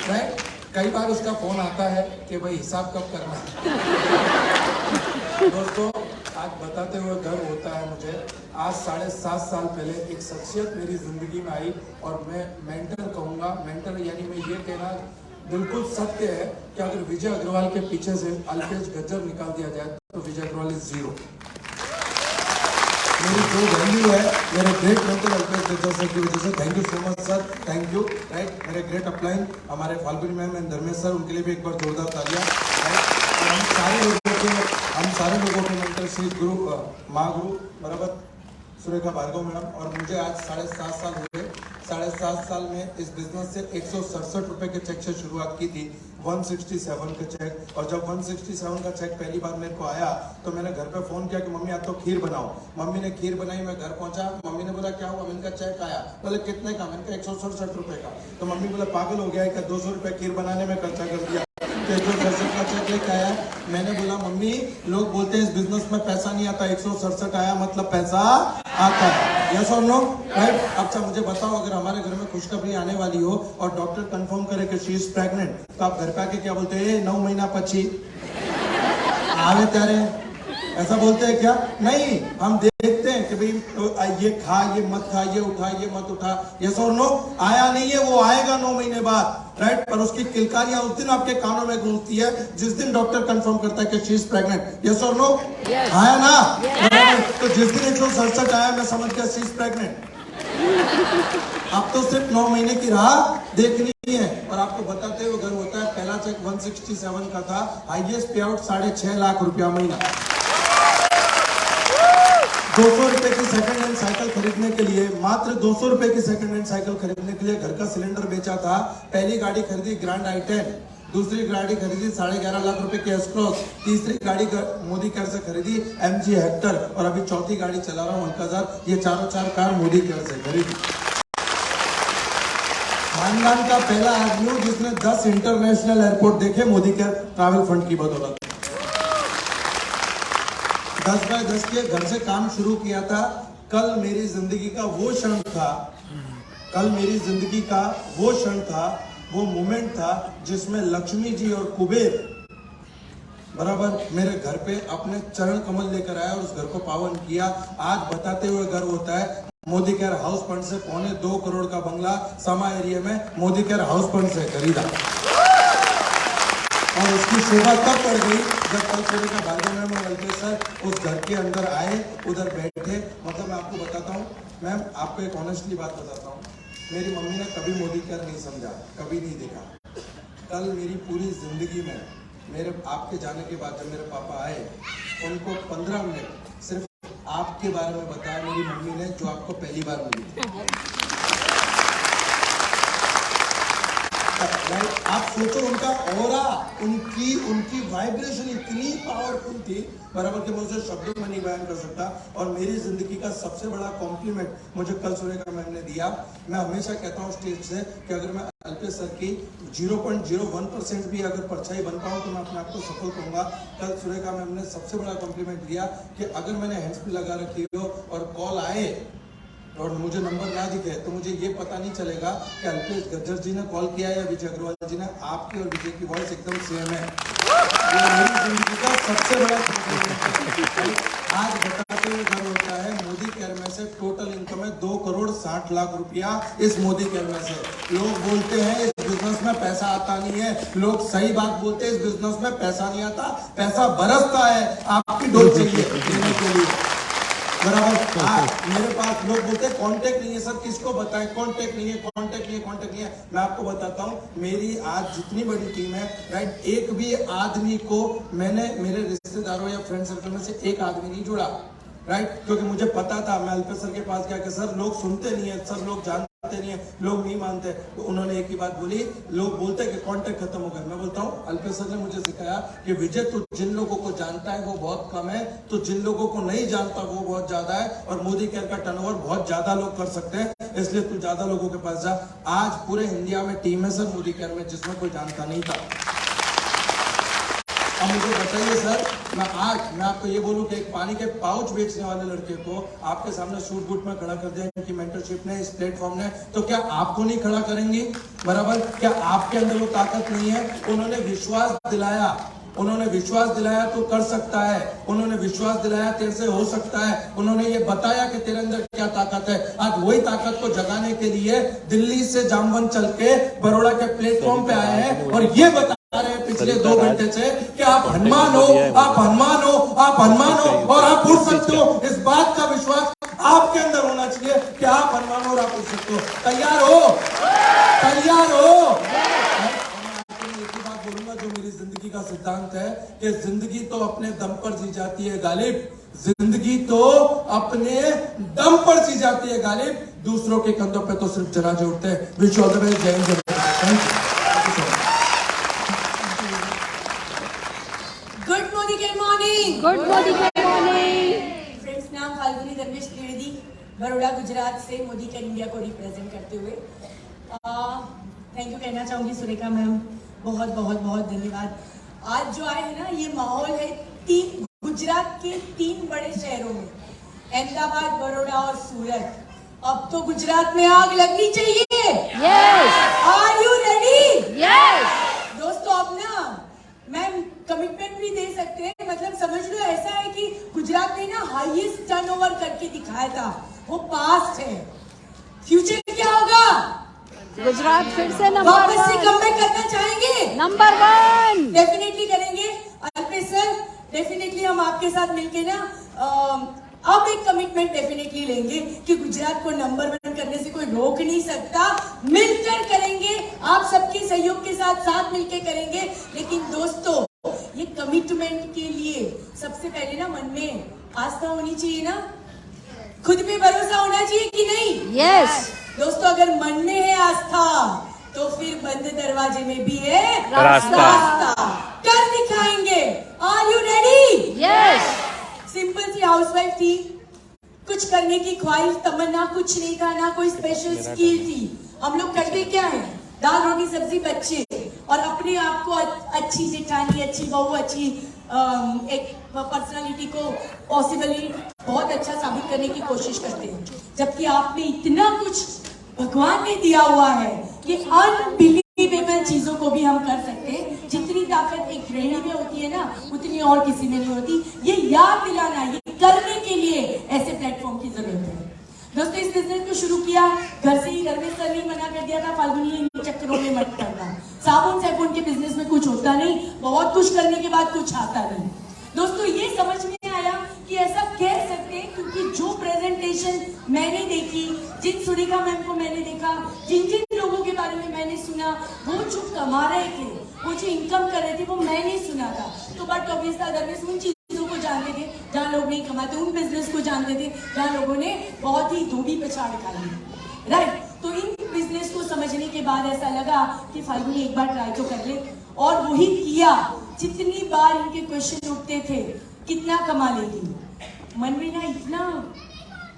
राइट। कई बार उसका फोन आता है कि भाई हिसाब कब करना है। दोस्तों आज बताते हुए गर्व होता है मुझे। आज 7.5 साल पहले एक शख्सियत मेरी जिंदगी में आई और मैं मेंटर कहूँगा। मेंटर यानी मैं ये कहना बिल्कुल सत्य है कि अगर विजय अग्रवाल के पीछे से अल्पेश गज्जर निकाल दिया जाए तो विजय अग्रवाल इज 0। मेरी जो वैल्यू है मेरे great mentor Alpesh Gajjar sir की वजह से। Thank you so much sir, thank you. Right. मेरे ग्रेट अपलाइन हमारे Falguni ma'am and Dharmesh sir, उनके लिए भी एक बार जोरदार तालियां। राइट। हम सारे लोगों के मेंटर श्री गुरु माँ गुरु, बराबर। सुरेखा भार्गव मैडम, और मुझे आज 7.5 साल हुए। 7.5 साल में इस बिजनेस से 167 रुपए के चेक से शुरुआत की थी, 167 का चेक। और जब 167 का चेक पहली बार मेरे को आया तो मैंने घर पे फोन किया कि मम्मी आप तो खीर बनाओ। मम्मी ने खीर बनाई, मैं घर पहुंचा, मम्मी ने बोला क्या हुआ? मैंने कहा चेक आया। बोले कितने का? मैंने कहा 167 रुपए का। तो मम्मी बोला पागल हो गया है क्या? 200 रुपए खीर बनाने में खर्चा कर दिया। 167 का चेक लेके आया। मैंने बोला मम्मी लोग बोलते हैं इस बिजनेस में पैसा नहीं आता, 167 आया मतलब पैसा आता है। यस और नो? राइट? अच्छा मुझे बताओ, अगर हमारे घर में खुशखबरी आने वाली हो और डॉक्टर कंफर्म करे कि शी इज प्रेग्नेंट, तो आप घर पे आके क्या बोलते हैं? 9 महीना पची आवे त्यारे, ऐसा बोलते हैं क्या? नहीं, हम देखते हैं कि भाई ये खा, ये मत खा, ये उठा, ये मत उठा। यस और नो? आया नहीं है, वो आएगा 9 महीने बाद, राइट? पर उसकी किलकारियां उस दिन आपके कानों में गूंजती है जिस दिन डॉक्टर कंफर्म करता है कि शी इज प्रेग्नेंट। यस और नो? आया ना? तो जिस दिन 167 आया मैं समझ गया शी इज प्रेग्नेंट। अब तो सिर्फ 9 महीने की राह देखनी है। और आपको बताते हुए गर्व होता है, पहला चेक 167 का था, हाईएस्ट पे आउट 6.5 लाख रुपया महीना। 200 रुपए की सेकंड हैंड साइकिल खरीदने के लिए, मात्र 200 रुपए की सेकंड हैंड साइकिल खरीदने के लिए घर का सिलेंडर बेचा था। पहली गाड़ी खरीदी ग्रैंड i10, दूसरी गाड़ी खरीदी 11.5 लाख रुपए की एस-क्रॉस, तीसरी गाड़ी मोदी केयर से खरीदी MG हेक्टर, और अभी चौथी गाड़ी चला रहा हूं अल्काज़र। ये चारों कार मोदी केयर से खरीदी। खानदान का पहला आदमी हूं जिसने 10 इंटरनेशनल एयरपोर्ट देखे मोदी केयर ट्रैवल फंड की बदौलत। 10 बाय 10 के घर से काम शुरू किया था। कल मेरी जिंदगी का वो क्षण था, कल मेरी जिंदगी का वो क्षण था, वो मोमेंट था जिसमें लक्ष्मी जी और कुबेर बराबर मेरे घर पे अपने चरण कमल लेकर आया और उस घर को पावन किया। आज बताते हुए गर्व होता है, मोदी केयर हाउस फंड से 2.25 करोड़ का बंगला समा एरिया में मोदी केयर हाउस फंड से खरीदा। और उसकी शोभा तब बढ़ गई जब कल सुरेखा भार्गव मैम और अल्पेश सर उस घर के अंदर आए, उधर बैठे। मतलब मैं आपको बताता हूँ मैम, आपको एक ऑनेस्टली बात बताता हूँ, मेरी मम्मी ने कभी मोदी केयर नहीं समझा, कभी नहीं देखा। कल मेरी पूरी जिंदगी में मेरे आपके जाने के बाद जब मेरे पापा आए, उनको 15 मिनट सिर्फ आपके बारे में बताया मेरी मम्मी ने, जो आपको पहली बार मिली। आप सोचो उनका ऑरा, उनकी वाइब्रेशन इतनी पावरफुल थी बराबर के मुझे शब्दों में नहीं बयान कर सकता। और मेरी जिंदगी का सबसे बड़ा कॉम्प्लीमेंट मुझे कल सुरेखा मैम ने दिया। मैं हमेशा कहता हूँ स्टेज से कि अगर मैं अल्पेश सर की 0.01% भी अगर परछाई बन पाऊँ तो मैं अपने आप को सफल कहूँगा। कल सुरेखा मैम ने सबसे बड़ा कॉम्प्लीमेंट दिया कि अगर मैंने हैंड्स फ्री लगा रखी हो और कॉल आए और मुझे नंबर ना दिखे तो मुझे ये पता नहीं चलेगा कि अल्पेश गज्जर जी ने कॉल किया या विजय अग्रवाल जी ने। आपकी और विजय की वॉइस एकदम सेम है। ये मेरी जिंदगी का सबसे बड़ा आज बताते हुए गर्व होता है, मोदी केयर में से टोटल इनकम है 2 करोड़ 60 लाख रुपया इस मोदी केयर में से। लोग बोलते हैं इस बिजनेस में पैसा आता नहीं है, लोग सही बात बोलते हैं, इस बिजनेस में पैसा नहीं आता, पैसा बरसता है। आपकी डोल चाहिए देने के लिए बराबर। मेरे पास लोग बोलते हैं कांटेक्ट नहीं है सर, किसको बताएं? कांटेक्ट नहीं है, कांटेक्ट नहीं है, कांटेक्ट नहीं है। मैं आपको बताता हूं, मेरी आज जितनी बड़ी टीम है, राइट, एक भी आदमी को मैंने मेरे रिश्तेदारों या फ्रेंड सर्कल में से एक आदमी नहीं जोड़ा, राइट, क्योंकि मुझे पता था। मैं अल्पेश सर के पास गया कि सर लोग सुनते नहीं है, सर लोग जानते नहीं है, लोग नहीं मानते। तो उन्होंने एक ही बात बोली, लोग बोलते हैं कि कांटेक्ट खत्म हो गया। मैं बोलता हूँ अल्पेश सर ने मुझे सिखाया कि विजय तू जिन लोगों को जानता है वो बहुत कम है, तो जिन लोगों को नहीं जानता वो बहुत ज्यादा है। और मोदी केयर का टर्नओवर बहुत ज्यादा लोग कर सकते हैं, इसलिए तू ज्यादा लोगों के पास जा। आज पूरे इंडिया में टीम है सर मोदी केयर में जिसमें कोई जानता नहीं था। अब मुझे बताइए सर, मैं आपको ये बोलूं कि एक पानी के पाउच बेचने वाले लड़के को आपके सामने सूट बूट में खड़ा कर दिया इनकी मेंटरशिप ने, इस प्लेटफॉर्म ने, तो क्या आपको नहीं खड़ा करेंगी? बराबर, क्या आपके अंदर वो ताकत नहीं है? उन्होंने विश्वास दिलाया, उन्होंने विश्वास दिलाया तो कर सकता है, उन्होंने विश्वास दिलाया तेरे से हो सकता है, उन्होंने ये बताया कि तेरे अंदर क्या ताकत है। आज वही ताकत को जगाने के लिए दिल्ली से जामवन चल के बड़ौदा के प्लेटफॉर्म पे आए हैं और ये बता रहे हैं पिछले 2 घंटे से कि आप हनुमान हो, आप हनुमान हो, आप हनुमान हो और आप उड़ सकते हो। इस बात का विश्वास आपके अंदर होना चाहिए कि आप हनुमान हो और आप उड़ सकते हो। तैयार हो? तैयार हो? एक ही बात बोलूंगा जो मेरी जिंदगी का सिद्धांत है कि जिंदगी तो अपने दम पर जी जाती है गालिब, जिंदगी तो अपने दम पर सी जाती है गालिब, दूसरों के कंधों पे तो सिर्फ जनाजे उठते हैं। Wish all the best. जय Hind. Thank you. Good Modi के मॉर्निंग। गुड मोदी के मॉर्निंग। फ्रेंड्स, नाम फाल्गुनी धर्मेश त्रिवेदी, बड़ौदा गुजरात से मोदी केयर इंडिया को रिप्रेजेंट करते हुए थैंक यू कहना चाहूंगी सुरेखा मैम, बहुत बहुत बहुत धन्यवाद। आज जो आए हैं ना, ये माहौल है गुजरात के 3 बड़े शहरों में, अहमदाबाद, बड़ौदा और सूरत। अब तो गुजरात में आग लगनी चाहिए। Yes. Are you ready? Yes. दोस्तों, अब ना मैम कमिटमेंट भी दे सकते हैं, मतलब समझ लो ऐसा है कि गुजरात ने ना हाईएस्ट टर्नओवर करके दिखाया था, वो पास्ट है। फ्यूचर क्या होगा? गुजरात फिर से नंबर वापस से 1। कमबैक करना चाहेंगे? नंबर 1 डेफिनेटली करेंगे। अल्पेश सर, डेफिनेटली हम आपके साथ मिलके ना अब एक कमिटमेंट डेफिनेटली लेंगे कि गुजरात को नंबर 1 करने से कोई रोक नहीं सकता। मिलकर करेंगे, आप सबके सहयोग के साथ साथ मिलकर करेंगे। लेकिन दोस्तों, ये कमिटमेंट के लिए सबसे पहले ना मन में आस्था होनी चाहिए ना, खुद पे भरोसा होना चाहिए कि नहीं? यस। दोस्तों, अगर मन में है आस्था तो फिर बंद दरवाजे में भी है रास्ता। कर दिखाएंगे। Are you ready? Yes. Simple सी हाउसवाइफ थी, कुछ करने की ख्वाहिश, तमन्ना कुछ नहीं था, ना कोई स्पेशल स्किल थी। हम लोग करते क्या है? दाल रोटी सब्जी बच्चे, और अपने आप को अच्छी जेठानी, अच्छी बहू, अच्छी एक पर्सनालिटी को पॉसिबली बहुत अच्छा साबित करने की कोशिश करते हैं। जबकि आप में इतना कुछ भगवान ने दिया हुआ है कि अनबिलीवेबल चीजों को भी हम कर सकते हैं। जितनी ताकत एक गृहिणी में होती है ना, उतनी और किसी में नहीं होती। ये याद दिलाना, ये करने के लिए ऐसे प्लेटफॉर्म की जरूरत है। दोस्तों, इस बिजनेस को शुरू किया घर से ही। घर में सर ने मना कर दिया था, फाल्गुनी इन चक्करों में मत करना। साबुन सैबुन के बिजनेस में कुछ होता नहीं, बहुत कुछ करने के बाद कुछ आता नहीं। दोस्तों, ये समझ में आया कि ऐसा कह सकते हैं, क्योंकि जो प्रेजेंटेशन मैंने देखी, जिन सुरेखा मैम को मैंने देखा, जिन जिन लोगों के बारे में मैंने सुना, वो जो कमा रहे थे, वो जो इनकम कर रहे थे, वो मैंने सुना था। तो बट ऑब्वियस अदरवाइज उन चीजों को जानते थे जहाँ लोग नहीं कमाते, उन बिजनेस को जानते थे जहाँ लोगों ने बहुत ही धोबी पछाड़ खाई। राइट? तो इन बिजनेस को समझने के बाद ऐसा लगा कि फाल्गुनी एक बार ट्राई तो कर ले, और वही किया। जितनी बार इनके क्वेश्चन उठते थे, कितना कमा लेगी, मन में ना इतना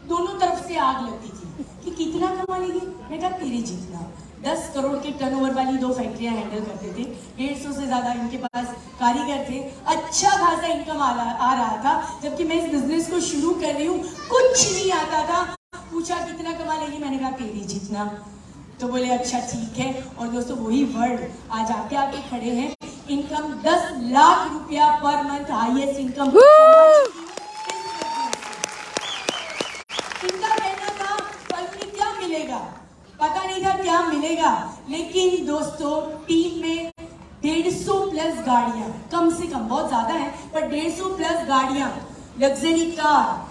दोनों तरफ से आग लगती थी कि कितना कमा लेगी। मैं कहा तेरी जितना। 10 करोड़ के टर्नओवर वाली 2 फैक्ट्रियां हैंडल करते थे, 150 से ज्यादा इनके पास कारीगर थे, अच्छा खासा इनकम आ रहा था। जबकि मैं इस बिजनेस को शुरू कर रही हूँ, कुछ नहीं आता था। पूछा कितना कमा लेगी, मैंने कहा तेरी जितना। तो बोले अच्छा ठीक है। और दोस्तों, वही वर्ड आज आके खड़े हैं। इनकम 10 लाख रुपया पर मंथ, हाईएस्ट इनकम। इनका कहना था फाल्गुनी क्या मिलेगा, पता नहीं था क्या मिलेगा। लेकिन दोस्तों, टीम में 150 प्लस गाड़ियां, कम से कम, बहुत ज्यादा है पर 150 प्लस गाड़ियां, लग्जरी कार।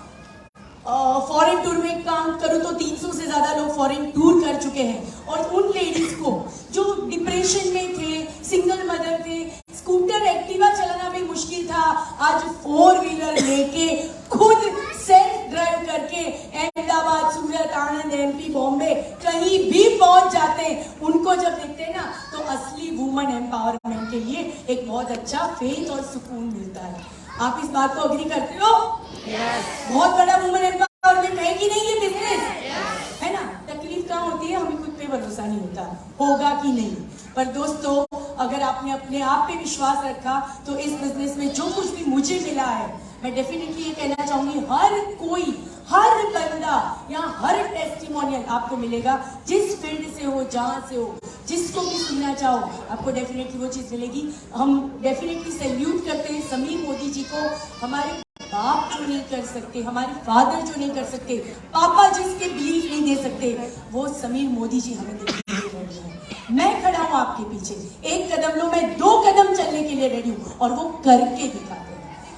फॉरेन टूर में काम करूं तो 300 से ज्यादा लोग फॉरेन टूर कर चुके हैं। और उन लेडीज को जो डिप्रेशन में थे, सिंगल मदर थे, स्कूटर एक्टिवा चलाना भी मुश्किल था, आज 4 व्हीलर लेके खुद सेल्फ ड्राइव करके अहमदाबाद, सूरत, आनंद, एमपी, बॉम्बे कहीं भी पहुंच जाते हैं। उनको जब देखते हैं ना, तो असली वुमन एम्पावरमेंट के लिए एक बहुत अच्छा फेथ और सुकून मिलता है। आप इस बात को अग्री करते हो? बहुत बड़ा वुमन एम्पावरमेंट है कि नहीं ये बिजनेस? है ना? तकलीफ कहाँ होती है? हमें खुद पे भरोसा नहीं होता होगा कि नहीं। पर दोस्तों, अगर आपने अपने आप पे विश्वास रखा तो इस बिजनेस में जो कुछ भी मुझे मिला है, मैं डेफिनेटली ये कहना चाहूंगी, हर कोई, हर बंदा या हर टेस्टिमोनियल आपको मिलेगा। जिस फील्ड से हो, जहां से हो, जिसको भी सुनना चाहो, आपको डेफिनेटली वो चीज मिलेगी। हम डेफिनेटली सैल्यूट करते हैं समीर मोदी जी को। हमारे बाप जो नहीं कर सकते, हमारे फादर जो नहीं कर सकते, पापा जिसके बिलीफ नहीं दे सकते, वो समीर मोदी जी हमें देने के लिए रेडी हैं। मैं खड़ा हूं आपके पीछे, 1 कदम लो, मैं 2 कदम चलने के लिए रेडी हूं, और वो करके दिखाते हैं।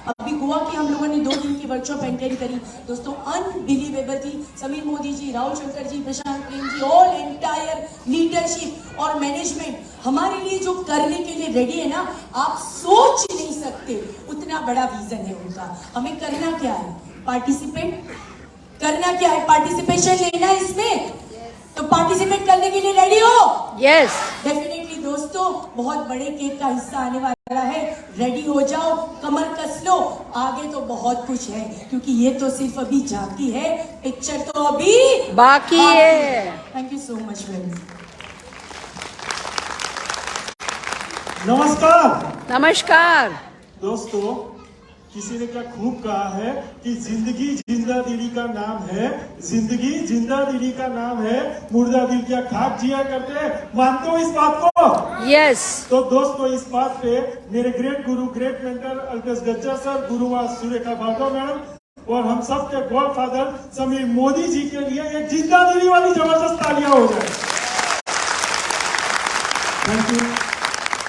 अभी गोवा की हम लोगों ने 2 दिन की वर्कशॉप अटेंड करी दोस्तों, अनबिलीवेबल थी। समीर मोदी जी, राहुल शंकर जी, प्रशांत Prem ji, all entire leadership और मैनेजमेंट हमारे लिए जो करने के लिए रेडी है ना, आप सोच नहीं सकते उतना बड़ा विजन है उनका। हमें करना क्या है? पार्टिसिपेट, करना क्या है, पार्टिसिपेशन लेना है इसमें, तो पार्टिसिपेट करने के लिए रेडी हो? Yes. डेफिनेटली दोस्तों, बहुत बड़े केक का हिस्सा आने वाला है, रेडी हो जाओ, कमर कस लो, आगे तो बहुत कुछ है, क्योंकि ये तो सिर्फ अभी झांकी है, पिक्चर तो अभी बाकी है। Thank you so much friends. नमस्कार नमस्कार। दोस्तों, किसी ने क्या खूब कहा है कि जिंदगी जिंदा दिली का नाम है, जिंदगी जिंदा दिली का नाम है, मुर्दा दिल क्या खाक जिया करते हैं। मानते हो इस बात को? Yes. तो दोस्तों, इस बात पे मेरे great guru, great mentor Alpesh Gajjar sir, गुरुमा सुरेखा भार्गव मैडम और हम सब के गॉडफादर समीर मोदी जी के लिए एक जिंदा दिली वाली जबरदस्त तालियां हो जाए। थैंक यू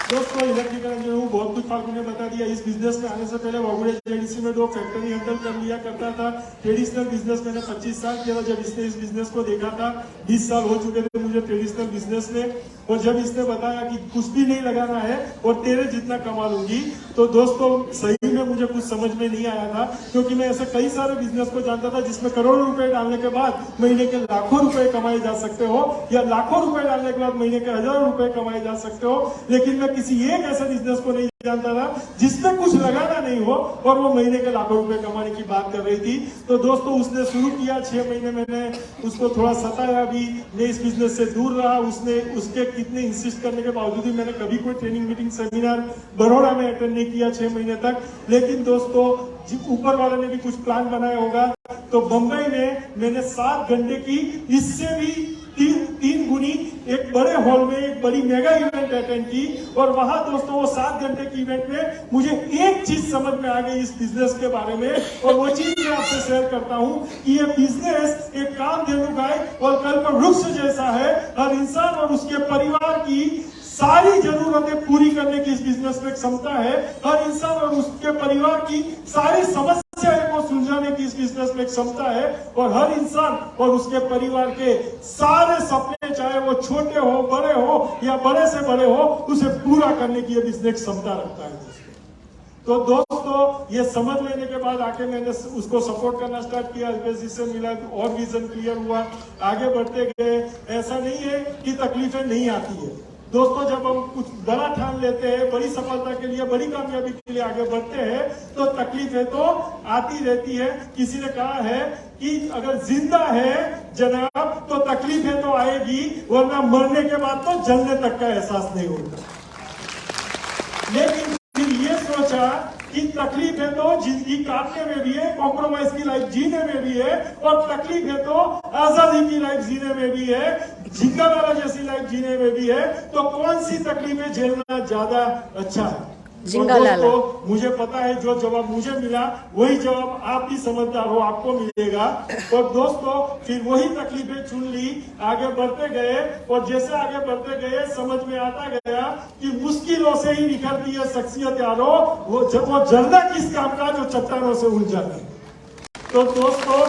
दोस्तों। इलेक्ट्रिकल इंजीनियर हूँ, बहुत कुछ फाल्गु ने बता दिया। इस बिजनेस में आने से पहले वागुड़े जेडीसी में 2 फैक्ट्री हैंडल कर लिया करता था। ट्रेडिशनल बिजनेस मैंने 25 साल किया था। जब इसने इस बिजनेस को देखा था, 20 साल हो चुके थे मुझे ट्रेडिशनल बिजनेस में, और जब इसने बताया कि कुछ भी नहीं लगाना है और तेरे जितना कमा लूंगी, तो दोस्तों सही में मुझे कुछ समझ में नहीं आया था, क्योंकि मैं ऐसे कई सारे बिजनेस को जानता था जिसमें करोड़ों रुपए डालने के बाद महीने के लाखों रुपए कमाए जा सकते हो, या लाखों रुपए डालने के बाद महीने के हजारों रुपए कमाए जा सकते हो। लेकिन मैं किसी एक ऐसे बिजनेस को नहीं जानता था जिसमें कुछ लगाना नहीं हो और वो महीने के लाखों रुपए कमाने की बात कर रही थी। तो दोस्तों, उसने शुरू किया, 6 महीने मैंने उसको थोड़ा सताया भी, मैं इस बिजनेस से दूर रहा। उसने उसके कितने इंसिस्ट करने के बावजूद भी मैंने कभी कोई ट्रेनिंग मीटिंग सेमिनार बड़ौदा में अटेंड नहीं किया 6 महीने तक। लेकिन दोस्तों, ऊपर वाले ने भी कुछ प्लान बनाया होगा, तो बंबई में मैंने 7 घंटे की, इससे भी तीन गुनी एक बड़े हॉल में एक बड़ी मेगा इवेंट अटेंड की, और वहां दोस्तों वो 7 घंटे की इवेंट में मुझे एक चीज समझ में आ गई इस बिजनेस के बारे में, और वो चीज मैं आपसे शेयर करता हूं कि ये बिजनेस एक कामधेनु गाय और कल्प वृक्ष जैसा है। हर इंसान और उसके परिवार की सारी जरूरतें पूरी करने की इस बिजनेस में क्षमता है। हर इंसान और उसके परिवार की सारी समस्याएं को सुलझाने की इस बिजनेस में क्षमता है, और हर इंसान और उसके परिवार के सारे सपने, चाहे वो छोटे हो, बड़े हो या बड़े से बड़े हो, उसे पूरा करने की ये बिजनेस क्षमता रखता है। तो दोस्तों, ये समझ लेने के बाद आके मैंने उसको सपोर्ट करना स्टार्ट किया। अल्पेश से मिला और विजन क्लियर हुआ, आगे बढ़ते गए। ऐसा नहीं है कि तकलीफें नहीं आती है दोस्तों, जब हम कुछ बड़ा ठान लेते हैं, बड़ी सफलता के लिए, बड़ी कामयाबी के लिए आगे बढ़ते हैं, तो तकलीफें तो आती रहती है। किसी ने कहा है कि अगर जिंदा है जनाब तो तकलीफें तो आएगी, वरना मरने के बाद तो जलने तक का एहसास नहीं होता। लेकिन फिर ये सोचा कि तकलीफें तो जिंदगी काटने में भी है, कॉम्प्रोमाइज की लाइफ जीने में भी है, और तकलीफें तो आजादी की लाइफ जीने में भी है, जिंदावाला जैसी लाइफ जीने में भी है। तो कौन सी तकलीफें झेलना ज्यादा अच्छा है? जिंगालाला। तो मुझे पता है जो जवाब मुझे मिला वही जवाब आप भी समझदार हो आपको मिलेगा। और दोस्तों, फिर वही तकलीफें चुन ली, आगे बढ़ते गए, और जैसे आगे बढ़ते गए समझ में आता गया कि मुश्किलों से ही निखरती है शख्सियत यारो। वो जलना किस काम का जो चट्टानों से उलझा है। तो दोस्तों,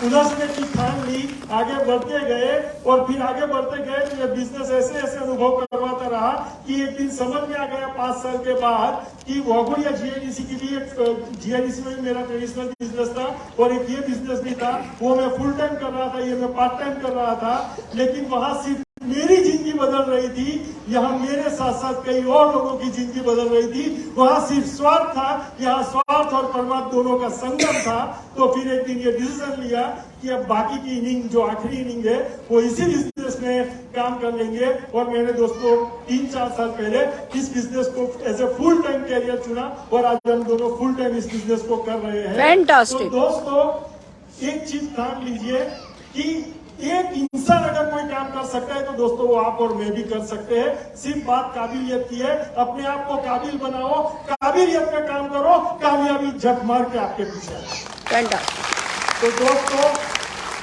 उलझने की ठान ली, आगे बढ़ते गए, और फिर आगे बढ़ते गए तो ये बिजनेस ऐसे ऐसे अनुभव करवाता रहा कि एक दिन समझ में आ गया 5 साल के बाद कि वागुड़िया जीआईडीसी की भी एक, जीआईडीसी में भी मेरा ट्रेडिशनल बिजनेस था और एक ये बिजनेस भी था। वो मैं फुल टाइम कर रहा था, ये मैं पार्ट टाइम कर रहा था। लेकिन वहां सिर्फ मेरी जिंदगी बदल रही थी, यहाँ मेरे साथ साथ कई और लोगों की जिंदगी बदल रही थी। वहां सिर्फ स्वार्थ था, यहाँ स्वार्थ और परमात्मा दोनों का संगम था। तो फिर एक दिन ये डिसीजन लिया कि अब बाकी की इनिंग, जो आखिरी इनिंग है, वो इसी बिजनेस में काम कर लेंगे। और मैंने दोस्तों 3-4 साल पहले इस बिजनेस को as a full time career चुना, और आज हम दोनों फुल टाइम इस बिजनेस को कर रहे हैं। Fantastic. तो दोस्तों, एक चीज ठान लीजिए कि एक इंसान अगर कोई काम कर सकता है तो दोस्तों वो आप और मैं भी कर सकते हैं। सिर्फ बात काबिलियत की है। अपने आप को काबिल बनाओ, काबिलियत में काम करो, कामयाबी झक मार के आपके पीछे है। तो दोस्तों,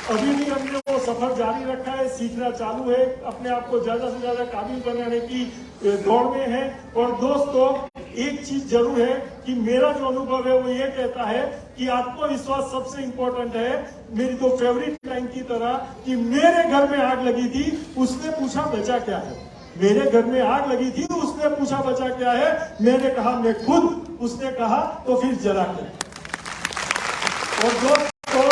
अभी भी हमने वो सफर जारी रखा है, सीखना चालू है, अपने आप को ज्यादा से ज्यादा काबिल बनाने की दौड़ में है। और दोस्तों, एक चीज जरूर है कि मेरा जो अनुभव है वो ये कहता है कि आत्मविश्वास सबसे इंपॉर्टेंट है। मेरी तो फेवरेट लाइन की तरह कि मेरे घर में आग लगी थी, उसने पूछा बचा क्या है। मेरे घर में आग लगी थी, उसने पूछा बचा क्या है। मैंने कहा मैं खुद, उसने कहा तो फिर जला क्या। और दोस्तों,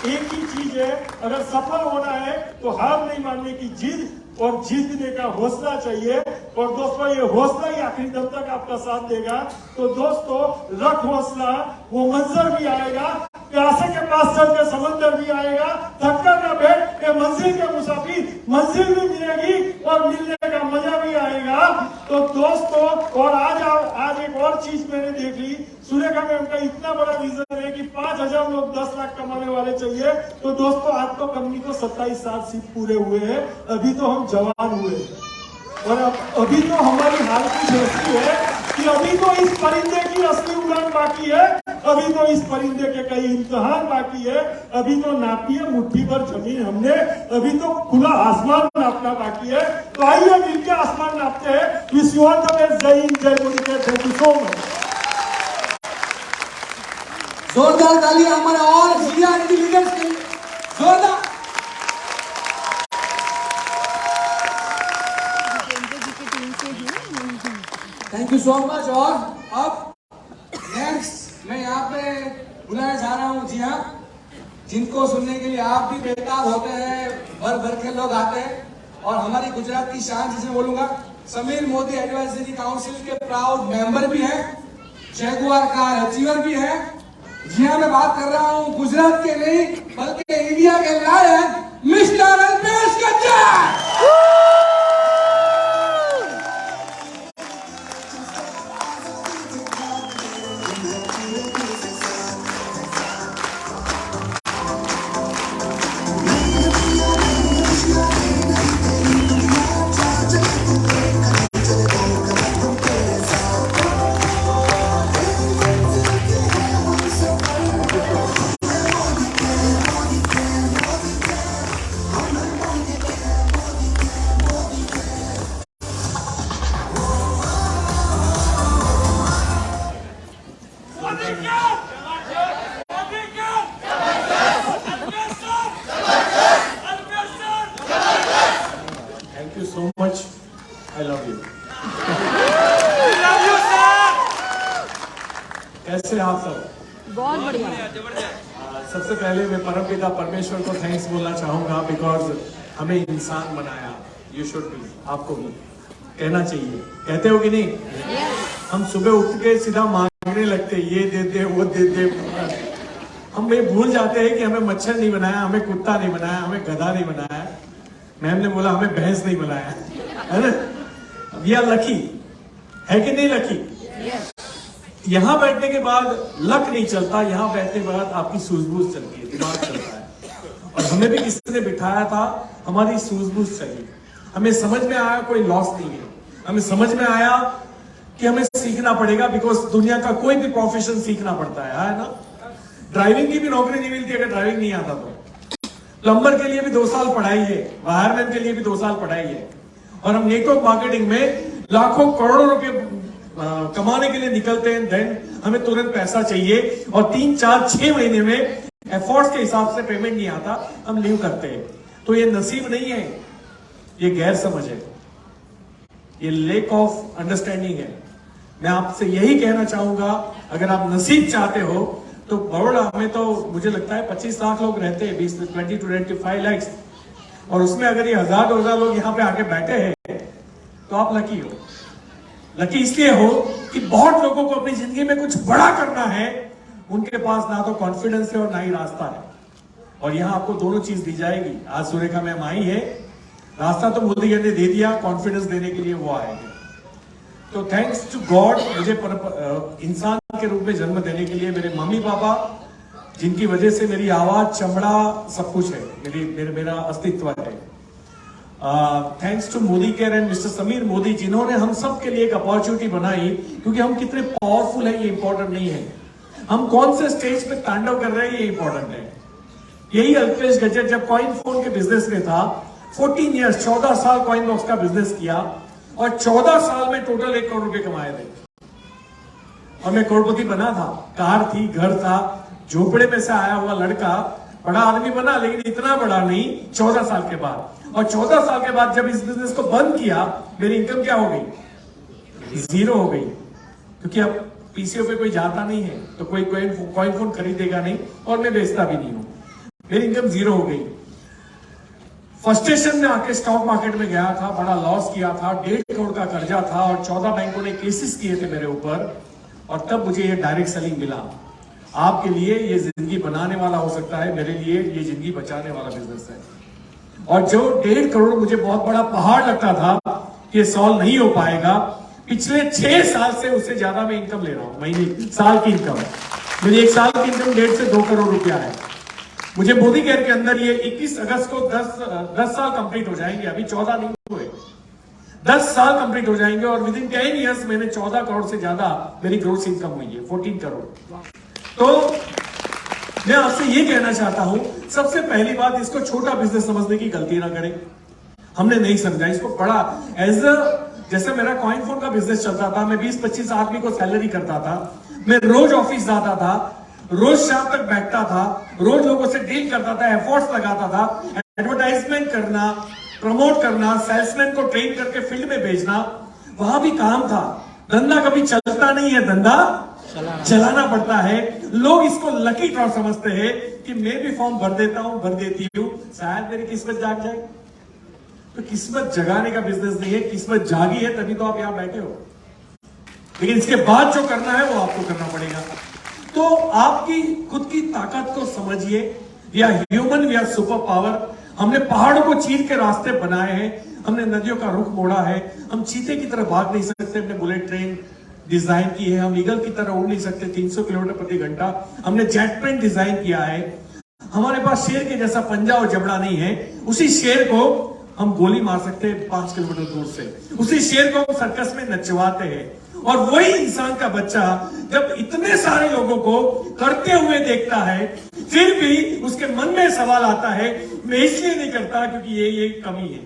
एक ही चीज है, अगर सफल होना है तो हार नहीं मानने की जिद और जीतने का हौसला चाहिए। और दोस्तों ये हौसला ही आखिरी दम तक आपका साथ देगा। तो दोस्तों रख हौसला, वो मंजर भी आएगा, प्यासे के पास चल के समंदर भी आएगा, थक्कर ना बैठ के मंजिल के मुसाफिर, मंजिल भी मिलेगी और मिलने का मजा भी आएगा। तो दोस्तों और आज एक और चीज मैंने देख ली, सुरेखा मैम का इतना बड़ा विजन है कि 5000 लोग 10 लाख कमाने वाले चाहिए। तो दोस्तों आज तो कंपनी को 27 साल सिर्फ पूरे हुए हैं, अभी तो हम जवान हुए और अभी तो हमारी हालत कुछ ऐसी है कि अभी तो इस परिंदे की असली उड़ान बाकी है, अभी तो इस परिंदे के कई इम्तिहान बाकी है, अभी तो नापी है मुट्ठी भर जमीन हमने, अभी तो खुला आसमान नापना बाकी है। तो आइए मिलकर आसमान नापते हैं। Wish you all the best. जय हिंद, जय Modi. Thank you so much. जोरदार तालियां हमारे और सीनियर लीडर्स के लिए, जोरदार। Thank you so much. और अब नेक्स्ट मैं यहाँ पे बुलाना चाह रहा हूँ, जी हाँ, जिनको सुनने के लिए आप भी बेताब होते हैं, भर भर के लोग आते हैं, और हमारी गुजरात की शान जिसे बोलूंगा, समीर मोदी एडवाइजरी काउंसिल के प्राउड मेंबर भी हैं, जैगुआर कार अचीवर भी है। जी हाँ, मैं बात कर रहा हूँ गुजरात के नहीं बल्कि इंडिया के लायक मिस्टर अल्पेश कच्चर। कैसे आप सब? बहुत बढ़िया। सबसे पहले मैं परमपिता परमेश्वर को थैंक्स बोलना चाहूंगा, बिकॉज हमें इंसान बनाया। यू शुड बी, आपको भी कहना चाहिए, कहते हो कि नहीं? हम सुबह उठ के सीधा मांगने लगते, ये दे दे वो दे दे। हम ये भूल जाते हैं कि हमें मच्छर नहीं बनाया, हमें कुत्ता नहीं बनाया, हमें गधा नहीं बनाया, मैम ने बोला हमें भैंस नहीं बनाया, है ना? वी आर लकी, है कि नहीं लकी? यहाँ बैठने के बाद लक नहीं चलता, यहाँ बैठने के बाद आपकी सूझबूझ चलती है, दिमाग चलता है। और हमें भी किसी ने बिठाया था, हमारी सूझबूझ चली, हमें समझ में आया कोई लॉस नहीं है, हमें समझ में आया कि हमें सीखना पड़ेगा, बिकॉज दुनिया का कोई भी प्रोफेशन सीखना पड़ता है ना? ड्राइविंग की भी नौकरी नहीं मिलती अगर ड्राइविंग नहीं आता तो। प्लम्बर के लिए भी 2 साल पढ़ाई है, वायरमैन के लिए भी 2 साल पढ़ाई है, और हम नेटवर्क मार्केटिंग में लाखों करोड़ों रुपए कमाने के लिए निकलते हैं। देन हमें तुरंत पैसा चाहिए और 3, 4, 6 महीने में एफर्ट्स के हिसाब से पेमेंट नहीं आता, हम लीव करते हैं। तो ये नसीब नहीं है, ये गैर समझ है, ये लेक ऑफ अंडरस्टैंडिंग है। मैं आपसे यही कहना चाहूंगा, अगर आप नसीब चाहते हो तो बड़ौदा में तो मुझे लगता है 25 लाख लोग रहते हैं, 20 to 25 lakhs, और उसमें अगर ये 1000-2000 लोग यहाँ पे आके बैठे हैं तो आप लकी हो। लकी इसलिए हो कि बहुत लोगों को अपनी जिंदगी में कुछ बड़ा करना है, उनके पास ना तो कॉन्फिडेंस है और ना ही रास्ता है, और यहाँ आपको दोनों चीज दी जाएगी। आज सुरेखा मैम आई है, रास्ता तो मोदी जी ने दे दिया, कॉन्फिडेंस देने के लिए वो आएंगे। तो थैंक्स टू गॉड, मुझे इंसान के रूप में जन्म देने के लिए, मेरे मम्मी पापा जिनकी वजह से मेरी आवाज, चमड़ा सब कुछ है, मेरा अस्तित्व है। Thanks to Modi care and mister Sameer Modi, जिन्होंने हम सब के लिए एक अपॉर्चुनिटी बनाई, क्योंकि हम कितने पावरफुल है ये इंपॉर्टेंट नहीं है, हम कौन से स्टेज पे तांडव कर रहे हैं ये इंपॉर्टेंट है। यही अल्पेश गज्जर जब कॉइन फोन के बिजनेस में था, 14 ईयर्स 14 साल कॉइन बॉक्स का बिजनेस किया, और 14 साल में टोटल 1 करोड़ रुपए कमाए थे, और मैं करोड़पति बना था। कार थी, घर था, झोपड़े में से आया हुआ लड़का बड़ा आदमी बना, लेकिन इतना बड़ा नहीं 14 साल के बाद। और 14 साल के बाद जब इस बिजनेस को बंद किया, मेरी इनकम क्या हो गई? 0 हो गई, क्योंकि अब पीसीओ पे कोई जाता नहीं है, तो कोई कॉइन फोन खरीदेगा नहीं, और मैं बेचता भी नहीं हूं। मेरी इनकम 0 हो गई। फ्रस्ट्रेशन में आके स्टॉक मार्केट में गया था, बड़ा लॉस किया था, 1.5 करोड़ का कर्जा था और 14 बैंकों ने केसेस किए थे मेरे ऊपर, और तब मुझे ये डायरेक्ट सेलिंग मिला। आपके लिए ये जिंदगी बनाने वाला हो सकता है, मेरे लिए ये जिंदगी बचाने वाला बिजनेस है। और जो 1.5 करोड़ मुझे बहुत बड़ा पहाड़ लगता था कि ये सॉल्व नहीं हो पाएगा, पिछले 6 साल से उससे ज्यादा मैं इनकम ले रहा हूं, महीने साल की इनकम। मेरी 1 साल की इनकम 1.5 से 2 करोड़ रुपया है। मुझे मोदी केयर के अंदर ये 21 अगस्त को 10 साल कंप्लीट हो जाएंगे, अभी 14 नहीं हुए, 10 साल कंप्लीट हो जाएंगे और विद इन 10 ईयर्स मैंने 14 करोड़ से ज्यादा मेरी ग्रोथ इनकम हुई है, 14 करोड़। तो मैं आपसे ये कहना चाहता हूं, सबसे पहली बात, इसको छोटा बिजनेस समझने की गलती ना करें। हमने नहीं समझा इसको बड़ा। जैसे मेरा कॉइन फोन का बिजनेस चलता था, मैं 20-25 आदमी को सैलरी करता था, मैं रोज ऑफिस जाता था, रोज शाम तक बैठता था, रोज लोगों से डील करता था, एफर्ट्स लगाता था, एडवर्टाइजमेंट करना, प्रमोट करना, सेल्समैन को ट्रेन करके फील्ड में भेजना, वहां भी काम था। धंधा कभी चलता नहीं है, धंधा चलाना पड़ता है। लोग इसको लकी ड्रॉ समझते हैं कि मैं भी फॉर्म भर देता हूं, भर देती हूं, शायद मेरी किस्मत जाग जाए। तो किस्मत जगाने का बिजनेस नहीं है, किस्मत जागी है तभी तो आप यहां बैठे हो। लेकिन इसके बाद जो करना है वो आपको करना पड़ेगा। तो आपकी खुद की ताकत को समझिए। We are human, we are super power. हमने पहाड़ों को चीर के रास्ते बनाए हैं, हमने नदियों का रुख मोड़ा है। हम चीते की तरह भाग नहीं सकते, हमने बुलेट ट्रेन डिजाइन की है। हम ईगल की तरह उड़ नहीं सकते 300 किलोमीटर प्रति घंटा। हमने जेट प्लेन डिजाइन किया है। हमारे पास शेर के जैसा पंजा और जबड़ा नहीं है। उसी शेर को हम गोली मार सकते हैं 5 किलोमीटर दूर से। उसी शेर को हम सर्कस में नचवाते हैं। और वही इंसान का बच्चा जब इतने सारे लोगों को करते हुए देखता है, फिर भी उसके मन में सवाल आता है, मैं इसलिए नहीं करता क्योंकि ये कमी है।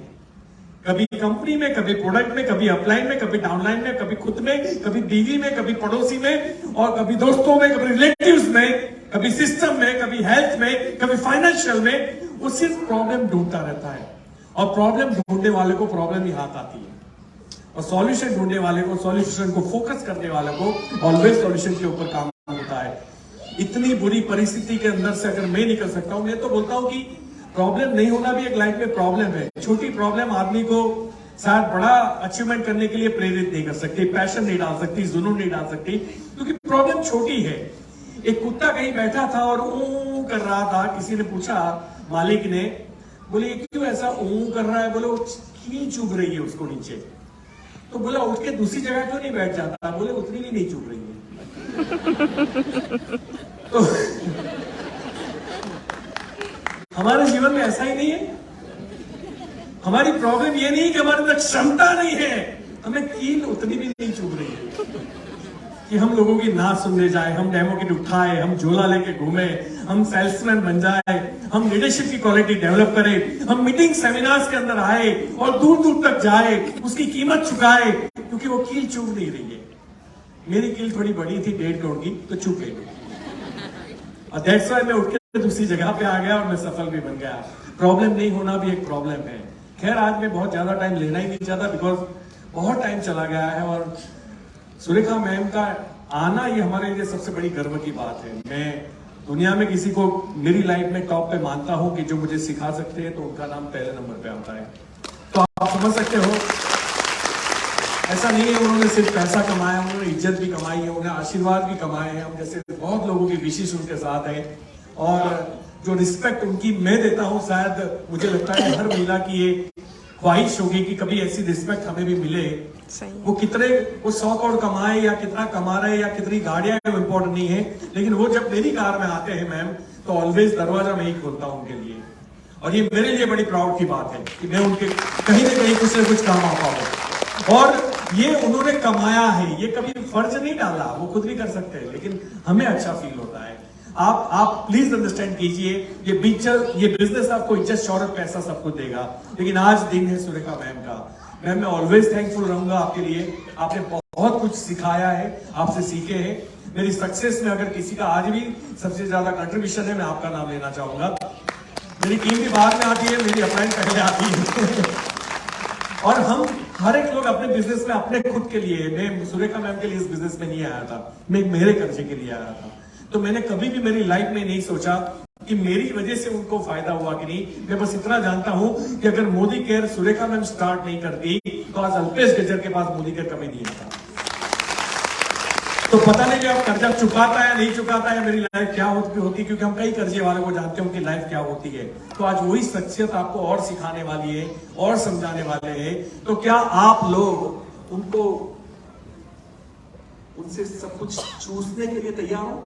कभी कंपनी में, कभी प्रोडक्ट में, कभी अपलाइन में, कभी डाउनलाइन में, कभी खुद में, कभी बीवी में, कभी पड़ोसी में, और कभी दोस्तों में, कभी रिलेटिव्स में, कभी सिस्टम में, कभी हेल्थ में, कभी फाइनेंशियल में। वो सिर्फ प्रॉब्लम ढूंढता रहता है, और प्रॉब्लम ढूंढने वाले को प्रॉब्लम ही हाथ आती है, और सॉल्यूशन ढूंढने वाले को, सॉल्यूशन को फोकस करने वाले को ऑलवेज सॉल्यूशन के ऊपर काम होता है। इतनी बुरी परिस्थिति के अंदर से अगर मैं निकल सकता हूं, मैं तो बोलता हूं कि प्रॉब्लम नहीं होना भी एक लाइफ में प्रॉब्लम है। छोटी प्रॉब्लम आदमी को शायद बड़ा अचीवमेंट करने के लिए प्रेरित नहीं कर सकती, पैशन नहीं डाल सकती, जुनून नहीं डाल सकती, क्योंकि प्रॉब्लम छोटी है। एक कुत्ता कहीं बैठा था और ऊ कर रहा था। किसी ने पूछा मालिक ने, बोले क्यों ऐसा ऊ कर रहा है? बोले वो कील चुभ रही है उसको नीचे। तो बोला उठ के दूसरी जगह क्यों नहीं बैठ जाता? बोले उतनी भी नहीं चुभ रही है। तो हमारे जीवन में ऐसा ही नहीं है। हमारी प्रॉब्लम ये नहीं कि हमारे अंदर क्षमता नहीं है, हमें कील उतनी भी नहीं चुभ रही है कि हम लोगों की ना सुनने जाए, हम डेमो किट उठाए, हम झोला लेके घूमे, हम सेल्समैन बन जाए, हम लीडरशिप की क्वालिटी डेवलप करें, हम मीटिंग सेमिनार्स के अंदर आए और दूर दूर तक जाए, उसकी कीमत चुकाए, क्योंकि वो कील चुभ नहीं रही है। मेरी कील थोड़ी बड़ी थी, 1.5 करोड़ की, तो चुभ गई, और दैट्स व्हाई मैं उठ के दूसरी जगह पे आ गया और मैं सफल भी बन गया। प्रॉब्लम नहीं होना भी एक प्रॉब्लम है। खैर, आज मैं बहुत ज्यादा टाइम लेना ही नहीं चाहता, बिकॉज बहुत टाइम चला गया है, और सुरेखा मैम का आना ये हमारे लिए सबसे बड़ी गर्व की बात है। मैं दुनिया में किसी को मेरी लाइफ में टॉप पे मानता हूं कि जो मुझे सिखा सकते हैं, तो उनका नाम पहले नंबर पे आता है। तो आप समझ सकते हो, ऐसा नहीं है उन्होंने सिर्फ पैसा कमाया, उन्होंने इज्जत भी कमाई है, उन्हें आशीर्वाद भी कमाए हैं। हम जैसे बहुत लोगों की विशेष उनके साथ है, और जो रिस्पेक्ट उनकी मैं देता हूं, शायद मुझे लगता है हर महिला की ये ख्वाहिश होगी कि कभी ऐसी रिस्पेक्ट हमें भी मिले। वो 100 करोड़ कमाए या कितना कमा रहे या कितनी गाड़ियां, वो इम्पोर्टेंट नहीं है, लेकिन वो जब मेरी कार में आते हैं मैम, तो ऑलवेज दरवाजा मैं ही खोलता हूं उनके लिए। और ये मेरे लिए बड़ी प्राउड की बात है कि मैं उनके कहीं ना कहीं कुछ न कुछ काम आ पाऊं। और ये उन्होंने कमाया है, ये कभी फर्ज नहीं डाला, वो खुद भी कर सकते हैं, लेकिन हमें अच्छा फील होता है। आप प्लीज अंडरस्टैंड कीजिए, ये बिजनेस आपको इज्जत, शौहरत, पैसा सब कुछ देगा, लेकिन आज दिन है सुरेखा मैम का। मैम, मैं ऑलवेज थैंकफुल रहूंगा आपके लिए। आपने बहुत कुछ सिखाया है, आपसे सीखे हैं। मेरी सक्सेस में अगर किसी का आज भी सबसे ज्यादा कंट्रीब्यूशन है, मैं आपका नाम लेना चाहूंगा। मेरी टीम भी बाद में आती है, मेरी अपलाइन पहले आती है। और हम हर एक लोग अपने बिजनेस में अपने खुद के लिए, मैं सुरेखा मैम के लिए इस बिजनेस में नहीं आया था, मैं मेरे कर्जे के लिए आया था। तो मैंने कभी भी मेरी लाइफ में नहीं सोचा कि मेरी वजह से उनको फायदा हुआ कि नहीं। मैं बस इतना जानता हूं कि अगर Modi care Surekha ma'am start नहीं करती तो आज अल्पेश गजर के पास मोदी केयर कभी नहीं आता। तो पता नहीं कि अब कर्जा चुकाता है नहीं चुकाता है, मेरी लाइफ क्या होती, क्योंकि हम कई कर्जे वालों को जानते हैं उनकी लाइफ क्या होती है। तो आज वही शख्सियत आपको और सिखाने वाली है और समझाने वाले हैं। तो क्या आप लोग उनसे सब कुछ चूसने के लिए तैयार हो?